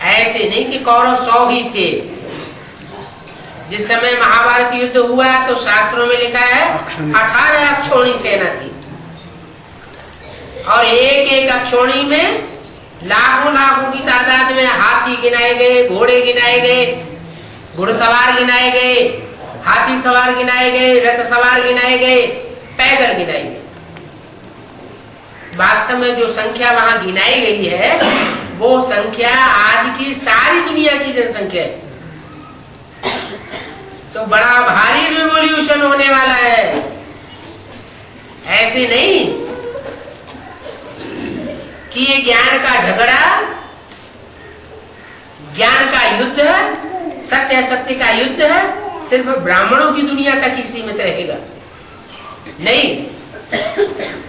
ऐसे नहीं कि कौरव 100 ही थे। जिस समय महाभारत युद्ध हुआ तो शास्त्रों में लिखा है 18 अक्षौणी सेना थी, और एक एक अक्षौणी में लाखों की तादाद में हाथी गिनाए गए, घोड़े गिनाए गए, घुड़सवार गिनाए गए, हाथी सवार गिनाए गए, रथ सवार गिनाए गए, पैदल गिनाए गए। वास्तव में जो संख्या वहां गिनाई गई है वो संख्या आज की सारी दुनिया की जनसंख्या है। तो बड़ा भारी रिवॉल्यूशन होने वाला है। ऐसे नहीं कि ये ज्ञान का झगड़ा, ज्ञान का युद्ध है, सत्य असत्य का युद्ध है, सिर्फ ब्राह्मणों की दुनिया तक ही सीमित रहेगा। नहीं,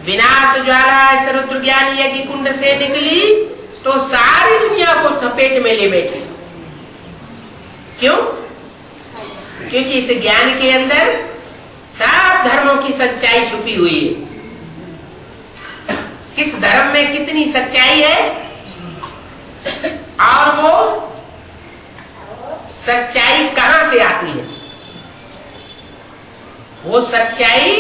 विनाश ज्वाला सर्वत्र ज्ञान यज्ञ कुंड से निकली तो सारी दुनिया को चपेट में ले बैठी। क्यों? क्योंकि इस ज्ञान के अंदर सब धर्मों की सच्चाई छुपी हुई है। किस धर्म में कितनी सच्चाई है, और वो सच्चाई कहां से आती है, वो सच्चाई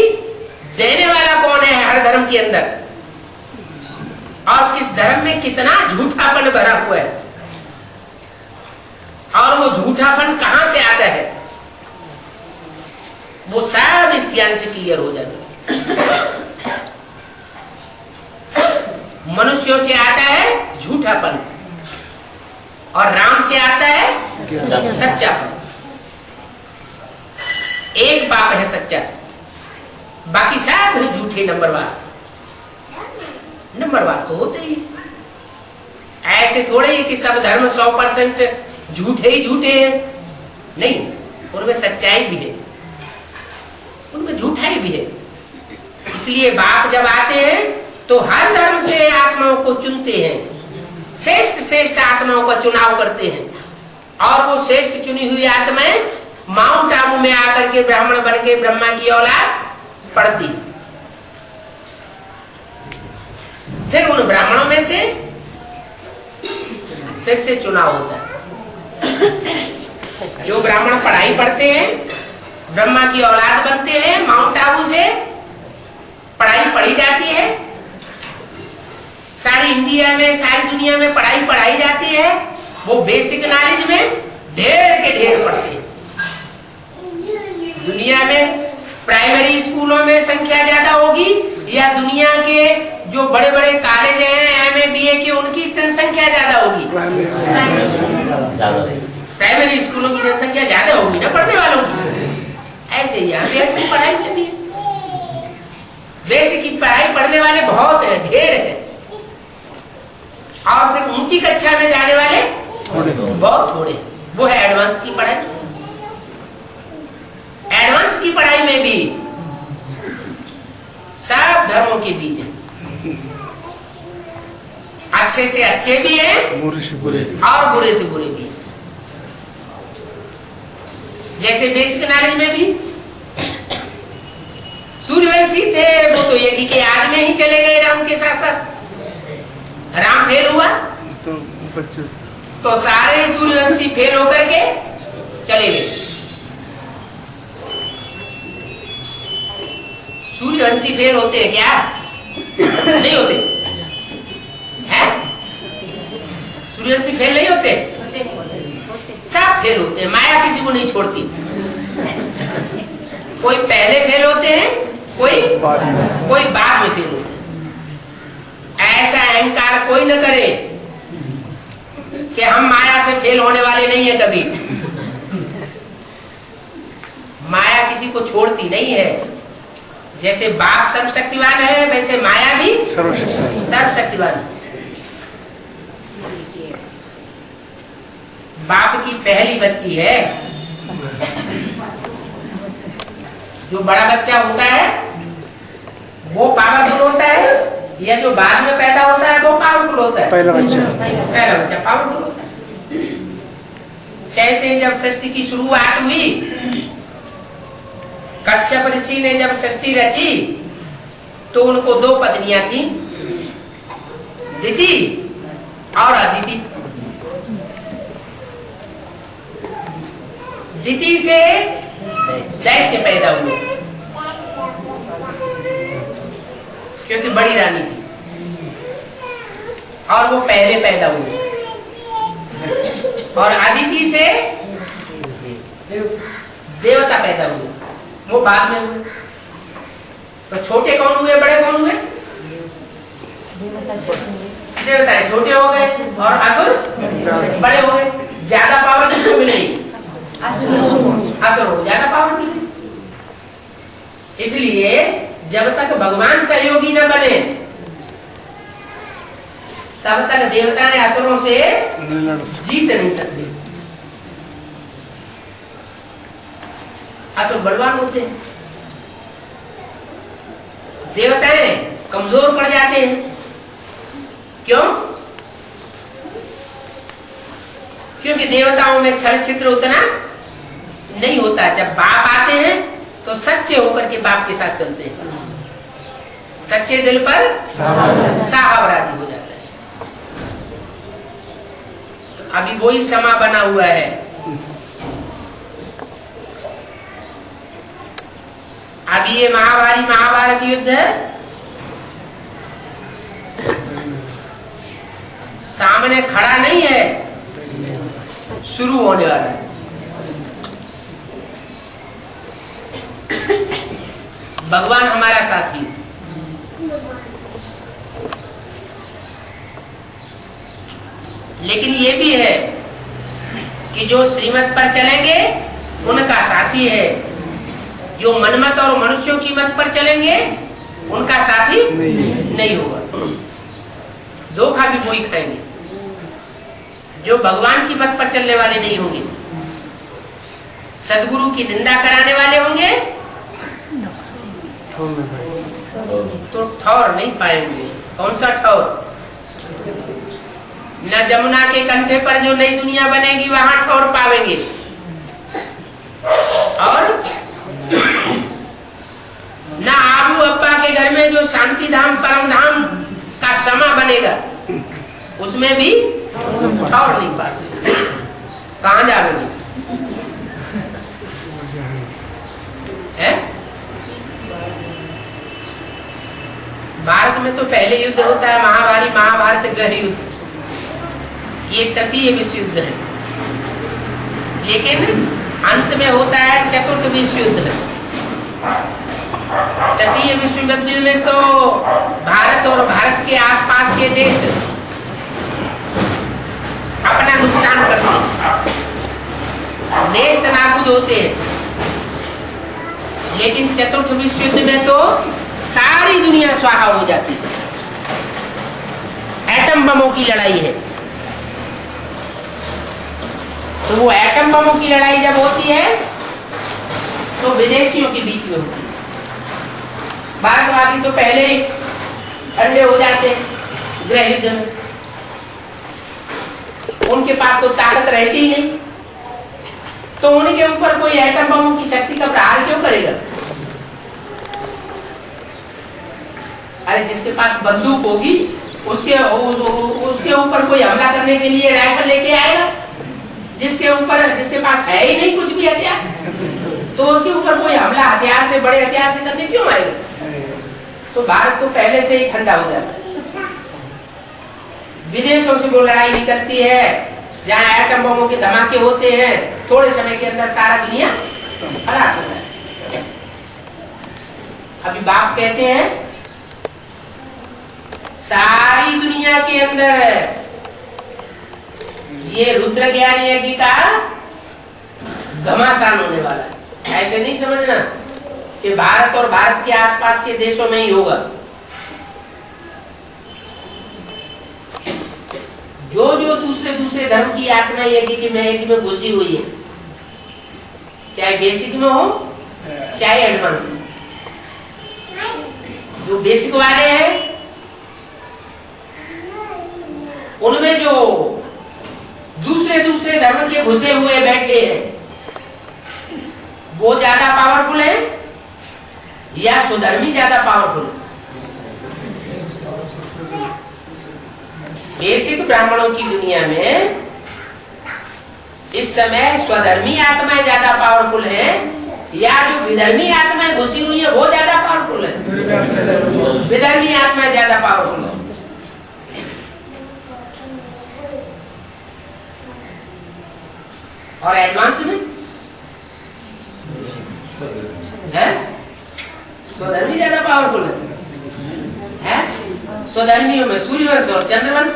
देने वाला कौन है हर धर्म के अंदर, और किस धर्म में कितना झूठापन भरा हुआ है, और वो झूठापन कहां से आता है, वो सब इस ज्ञान से क्लियर हो जाता है। मनुष्यों से आता है झूठापन, और राम से आता है सच्चापन। एक बाप है सच्चा, बाकी सब झूठे नंबरवार तो होते ही। ऐसे थोड़े ही कि सब धर्म 100% झूठे ही झूठे हैं, नहीं, उनमें सच्चाई भी है, उनमें झूठाई भी है। इसलिए बाप जब आते हैं तो हर धर्म से आत्माओं को चुनते हैं, श्रेष्ठ आत्माओं का चुनाव करते हैं, और वो श्रेष्ठ चुनी हुई आत्माएं माउंट आबू में आकर के ब्राह्मण बन के ब्रह्मा की औलाद पढ़ती। फिर उन ब्राह्मणों में से फिर से चुनाव होता है। जो ब्राह्मण पढ़ाई पढ़ते हैं, ब्रह्मा की औलाद बनते हैं, माउंट आबू से पढ़ाई पढ़ी जाती है, सारी इंडिया में, सारी दुनिया में पढ़ाई पढ़ाई जाती है। वो बेसिक नॉलेज में ढेर के ढेर पढ़ते हैं, दुनिया में प्राइमरी स्कूलों में संख्या ज्यादा होगी या दुनिया के जो बड़े बड़े कॉलेज हैं एमए बीए के उनकी जनसंख्या ज्यादा होगी? प्राइमरी स्कूलों की जनसंख्या ज्यादा होगी ना पढ़ने वालों की। ऐसे ही यहाँ पे पढ़ाई में भी बेसिक की पढ़ाई पढ़ने वाले बहुत है, ढेर है, और फिर ऊंची कक्षा में जाने वाले बहुत थोड़े। वो है एडवांस की पढ़ाई। एडवांस की पढ़ाई में भी सब धर्मों के बीच है, अच्छे से अच्छे भी हैं और बुरे से बुरे भी हैं। जैसे बेसिक नॉलेज में भी सूर्यवंशी थे, वो तो यज्ञ के आग में ही चले गए राम के साथ साथ। राम फेल हुआ तो सारे सूर्यवंशी फेल होकर के चले गए। सूर्यवंशी फेल होते हैं क्या? नहीं होते हैं? सूर्यवंशी फेल नहीं होते, सब फेल होते हैं। माया किसी को नहीं छोड़ती। कोई पहले फेल होते हैं, कोई बाद में फेल होते हैं। ऐसा अहंकार कोई न करे कि हम माया से फेल होने वाले नहीं है कभी। माया किसी को छोड़ती नहीं है। जैसे बाप सर्वशक्तिवान है वैसे माया भी सर्वशक्तिवान है। बाप की पहली बच्ची है। जो बड़ा बच्चा होता है वो पावरफुल होता है या जो बाद में पैदा होता है वो पावरफुल होता है? पहला बच्चा पावरफुल होता है। कहते हैं जब सृष्टि की शुरुआत हुई, कश्यप ऋषि ने जब सृष्टि रची तो उनको दो पत्नियां थी, दिति और अदिति। दिति से दैत्य पैदा हुए क्योंकि बड़ी रानी थी और वो पहले पैदा हुए। और अदिति से देवता पैदा हुए, वो बाद में हुए। तो छोटे कौन हुए, बड़े कौन हुए? देवता छोटे हो गए और असुर बड़े हो गए। ज्यादा पावर किसको मिलेगी? असुर हो ज्यादा पावर मिलेगी। इसलिए जब तक भगवान सहयोगी न बने तब तक देवताएं असुरों से जीत नहीं सकते। असुर बलवान होते हैं, देवताएं कमजोर पड़ जाते हैं। क्यों? क्योंकि देवताओं में छल छिद्र उतना नहीं होता। जब बाप आते हैं तो सच्चे होकर के बाप के साथ चलते हैं। सच्चे दिल पर साहबरादी हो जाता है। तो अभी वही समा बना हुआ है। अभी ये महाभारत युद्ध है, सामने खड़ा नहीं है, शुरू होने वाला है। भगवान हमारा साथी, लेकिन ये भी है कि जो श्रीमत पर चलेंगे उनका साथी है, जो मनमत और मनुष्यों की मत पर चलेंगे उनका साथी नहीं होगा। धोखा भी वही खाएंगे जो भगवान की मत पर चलने वाले नहीं होंगे। सदगुरु की निंदा कराने वाले होंगे तो ठौर नहीं पाएंगे। कौन सा ठौर? न जमुना के कंठे पर जो नई दुनिया बनेगी वहां ठौर पावेंगे, और न आबू अब्बा के घर में जो शांति धाम परम धाम का समा बनेगा उसमें भी ठौर नहीं पाते। कहां जाओगे? भारत में तो पहले युद्ध होता है महाभारत गृह युद्ध, ये तृतीय विश्व युद्ध है। लेकिन अंत में होता है चतुर्थ विश्व युद्ध। तृतीय विश्व युद्ध में तो भारत और भारत के आसपास के देश अपना नुकसान करते हैं, नेस्त नाबूद होते हैं। लेकिन चतुर्थ विश्व युद्ध में तो सारी दुनिया स्वाहा हो जाती है। एटम बमों की लड़ाई है। तो वो एटम बमों की लड़ाई जब होती है तो विदेशियों के बीच में होती है। भारतवासी तो पहले ही ठंडे हो जाते हैं गृह युद्ध में, उनके पास तो ताकत रहती ही नहीं, तो उनके ऊपर कोई एटम बमों की शक्ति का प्रहार क्यों करेगा? अरे जिसके पास बंदूक होगी उसके ऊपर कोई हमला करने के लिए राइफल लेके आएगा। जिसके पास है ही नहीं कुछ भी हथियार, तो उसके ऊपर कोई हमला हथियार से, बड़े हथियार से करने क्यों आएगा? तो भारत तो पहले से ही ठंडा हो जाता है। विदेशों से वो लड़ाई निकलती है जहां एटम बमों के धमाके होते हैं, थोड़े समय के अंदर सारा दुनिया खलास हो जाए। अभी बाप कहते हैं सारी दुनिया के अंदर ये रुद्र ज्ञान यज्ञ का घमासान होने वाला है। ऐसे नहीं समझना कि भारत और भारत के आसपास के देशों में ही होगा। जो जो दूसरे धर्म की आत्मा यज्ञ में घुसी हुई है, चाहे बेसिक में हो चाहे एडवांस, जो बेसिक वाले हैं उनमें जो दूसरे धर्म के घुसे हुए बैठे हैं वो ज्यादा पावरफुल है या स्वधर्मी ज्यादा पावरफुल है? बेसिक ब्राह्मणों की दुनिया में इस समय स्वधर्मी आत्माएं ज्यादा पावरफुल है या जो विधर्मी आत्माएं घुसी हुई है वो ज्यादा पावरफुल है? विधर्मी आत्माएं ज्यादा पावरफुल है। और एडवांस में है स्वधर्मी ज्यादा पावरफुल है। स्वधर्मियों में सूर्यवंश और चंद्रवंश।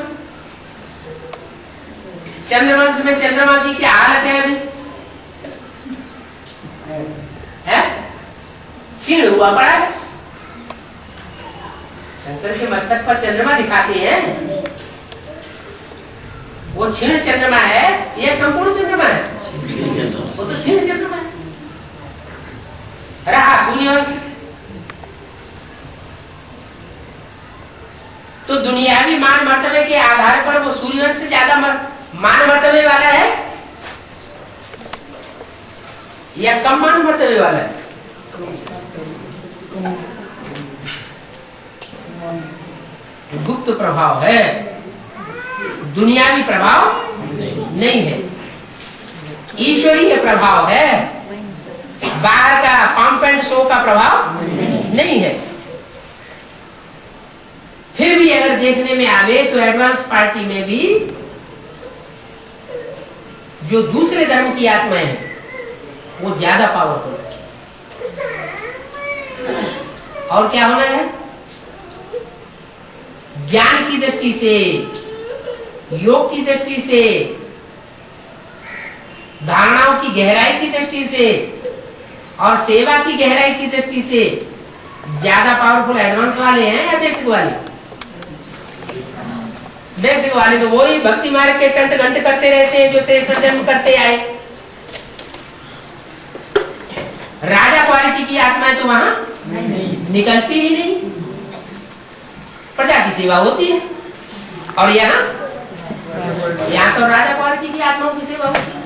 चंद्रवंश में चंद्रमा की क्या हालत है अभी? है क्षीण हुआ पड़ा है। शंकर के मस्तक पर चंद्रमा दिखाते हैं, वो क्षीण चंद्रमा है या संपूर्ण चंद्रमा है? वो तो क्षीण चंद्रमा है। रहा सूर्यवंश। तो दुनियावी मान मर्तबे के आधार पर वो सूर्यवंश से ज्यादा मान मर्तबे वाला है या कम मान मर्तबे वाला है? गुप्त प्रभाव है, दुनियावी प्रभाव नहीं है, ईश्वरीय प्रभाव है। बाहर का पंप एंड शो का प्रभाव नहीं है। फिर भी अगर देखने में आवे तो एडवांस पार्टी में भी जो दूसरे धर्म की आत्माएं हैं वो ज्यादा पावरफुल है। और क्या होना है? ज्ञान की दृष्टि से, योग की दृष्टि से, धारणाओं की गहराई की दृष्टि से और सेवा की गहराई की दृष्टि से ज्यादा पावरफुल एडवांस वाले हैं या बेसिक वाले? बेसिक वाले तो वही भक्ति मार्ग के टंट घंट करते रहते हैं जो 63 जन्म करते आए। राजा क्वालिटी की आत्माएं तो वहां निकलती ही नहीं। प्रजा की सेवा होती है और यहाँ तो राजा क्वालिटी की आत्माओं की सेवा होती है।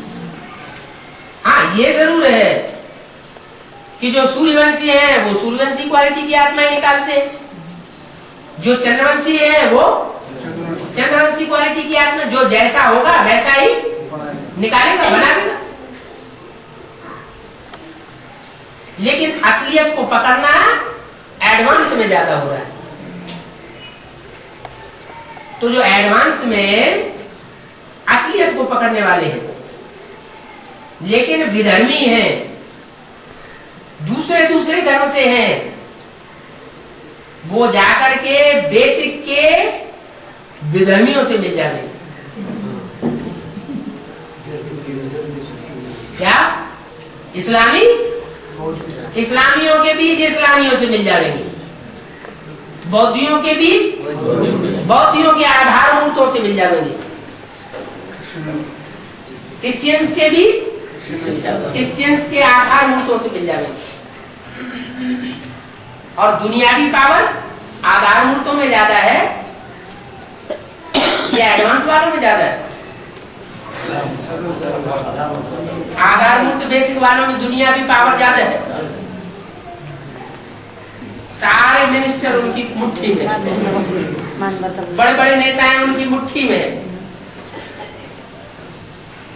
हाँ, ये जरूर है कि जो सूर्यवंशी है वो सूर्यवंशी क्वालिटी की आत्माएं निकालते हैं, जो चंद्रवंशी है वो चंद्रवंशी क्वालिटी की आत्मा, जो जैसा होगा वैसा ही निकालेगा, बनाएगा। लेकिन असलियत को पकड़ना एडवांस में ज्यादा हो रहा है। तो जो एडवांस में असलियत को पकड़ने वाले हैं लेकिन विधर्मी हैं, दूसरे दूसरे धर्म से हैं, वो जाकर के बेसिक के विधर्मियों से मिल जाएंगे। क्या इस्लामियों के बीच इस्लामियों से मिल जाएंगे, बौद्धियों के बीच बौद्धियों के आधार मूर्तों से मिल जाएंगे, क्रिश्चियंस के बीच क्रिश्चियंस के आधार मूर्तों से मिल जाएंगे। और दुनियावी पावर आधार मूर्तों में ज्यादा है या एडवांस वालों में ज्यादा है? आधार मूर्त बेसिक वालों में दुनियावी पावर ज्यादा है। सारे मिनिस्टर उनकी मुट्ठी में, बड़े बड़े नेता हैं उनकी मुट्ठी में,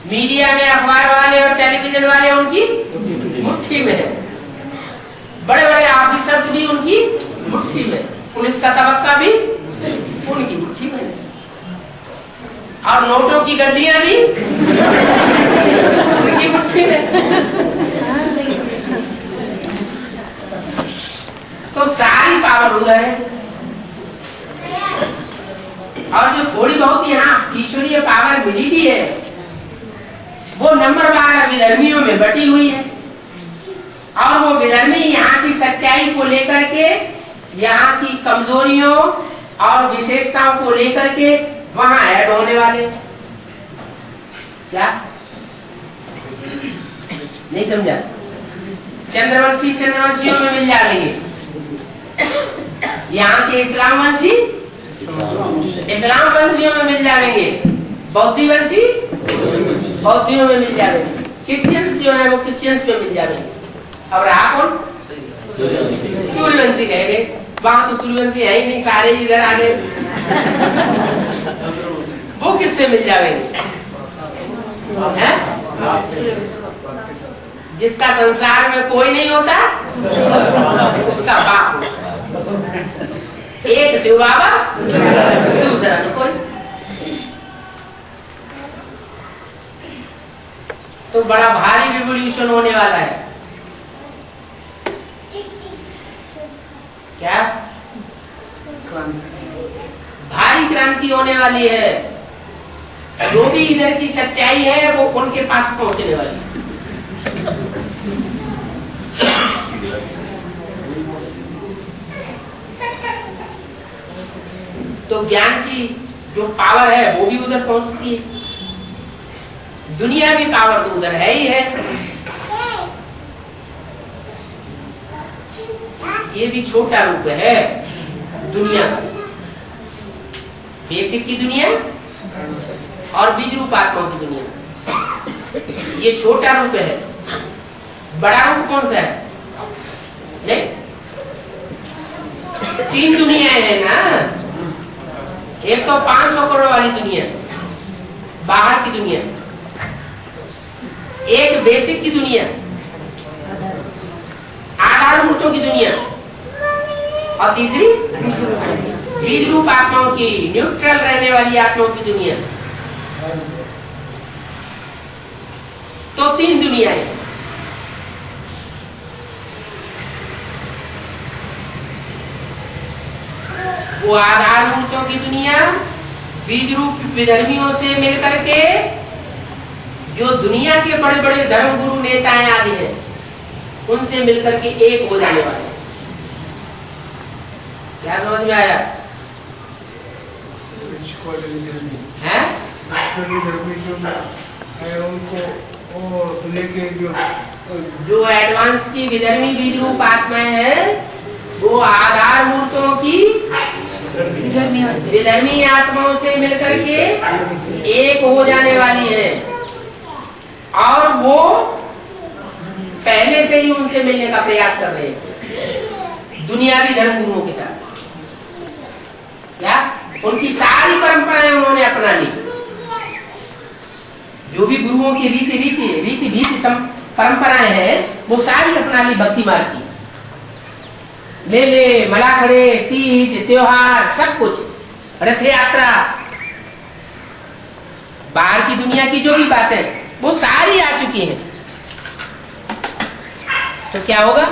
मीडिया में अखबार वाले और टेलीविजन वाले उनकी मुट्ठी में है, बड़े बड़े ऑफिसर्स भी उनकी मुट्ठी में, पुलिस का तबक्का भी उनकी मुट्ठी में है, और नोटों की गड्डियां भी उनकी मुट्ठी में। तो सारी पावर उधर है। और जो थोड़ी बहुत यहाँ ईश्वरीय पावर मिली भी है, वो नंबर 12 विधर्मियों में बटी हुई है। और वो विधर्मी यहाँ की सच्चाई को लेकर के, यहाँ की कमजोरियों और विशेषताओं को लेकर के वहां ऐड होने वाले। क्या नहीं समझा? चंद्रवंशियों में मिल जाएंगे, यहाँ के इस्लाम वंशियों में मिल जाएंगे, बौद्धिवंशी बौद्धियों में मिल जाएंगे, क्रिश्चियंस जो है वो क्रिश्चियंस में मिल जाएंगे। अब रहा कौन? सूर्यवंशी कहेंगे। वहां तो सूर्यवंशी है ही नहीं, सारे इधर आ गए। वो किससे मिल जाएंगे? जिसका संसार में कोई नहीं होता उसका बाप। एक शिव बाबा, दूसरा कोई। तो बड़ा भारी रिवॉल्यूशन होने वाला है। क्या? भारी क्रांति होने वाली है। जो भी इधर की सच्चाई है वो उनके पास पहुंचने वाली है। तो ज्ञान की जो पावर है वो भी उधर पहुंचती है। दुनिया भी पावर तो उधर है ही है। ये भी छोटा रूप है दुनिया, बेसिक की दुनिया और बीज रूप आत्माओं की दुनिया। ये छोटा रूप है। बड़ा रूप कौन सा है? नहीं, 3 दुनियाएं हैं ना। एक तो 500 करोड़ वाली दुनिया, बाहर की दुनिया, एक बेसिक की दुनिया, आधार मूर्तों की दुनिया, और तीसरी बीज रूप आत्माओं की, न्यूट्रल रहने वाली आत्माओं की दुनिया। तो 3 दुनियाएं। वो आधार मूर्तों की दुनिया बीज रूप विधर्मियों से मिलकर के, जो दुनिया के बड़े बड़े धर्म गुरु नेताएं आदि हैं, उनसे मिलकर के एक हो जाने वाले। क्या समझ में आया? है? जो एडवांस की विधर्मी बीज रूप आत्माएं हैं, वो आधार मूर्तों की विधर्मी आत्माओं से मिलकर के एक हो जाने वाली है। और वो पहले से ही उनसे मिलने का प्रयास कर रहे हैं दुनियावी धर्म गुरुओं के साथ। क्या? उनकी सारी परंपराएं उन्होंने अपना ली। जो भी गुरुओं की रीति परंपराएं हैं वो सारी अपना ली। भक्ति मार्ग की मेले, मलाखड़े, तीज, त्योहार, सब कुछ, रथ यात्रा, बाहर की दुनिया की जो भी बातें वो सारी आ चुकी हैं। तो क्या होगा?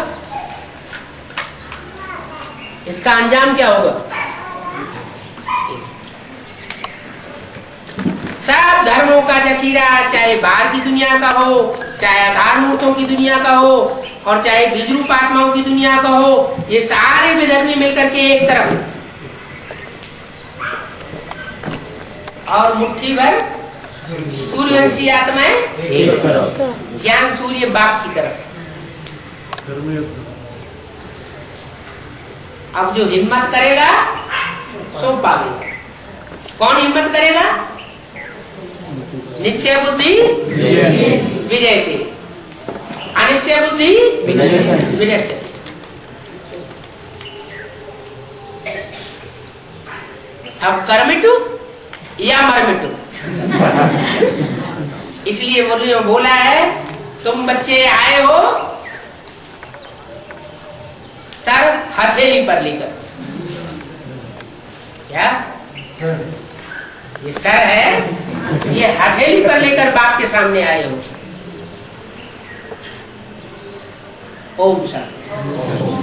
इसका अंजाम क्या होगा? सब धर्मों का जखीरा, चाहे बाहर की दुनिया का हो, चाहे आधार मूर्तों की दुनिया का हो, और चाहे बीज रूप आत्माओं की दुनिया का हो, ये सारे विधर्मी मिलकर के एक तरफ, और मुट्ठी भर सूर्यवंशी आत्माएं एक तरफ, ज्ञान सूर्य बाप की तरफ। अब जो हिम्मत करेगा सो पावेगा। कौन हिम्मत करेगा? निश्चय बुद्धि विजय से, अनिश्चय बुद्धि विनश्य से। अब कर मिटू या मर मिटू, इसलिए बोला है तुम बच्चे आए हो सर हथेली पर लेकर। क्या ये सर है, ये हथेली पर लेकर बाप के सामने आए हो। ओम शांति।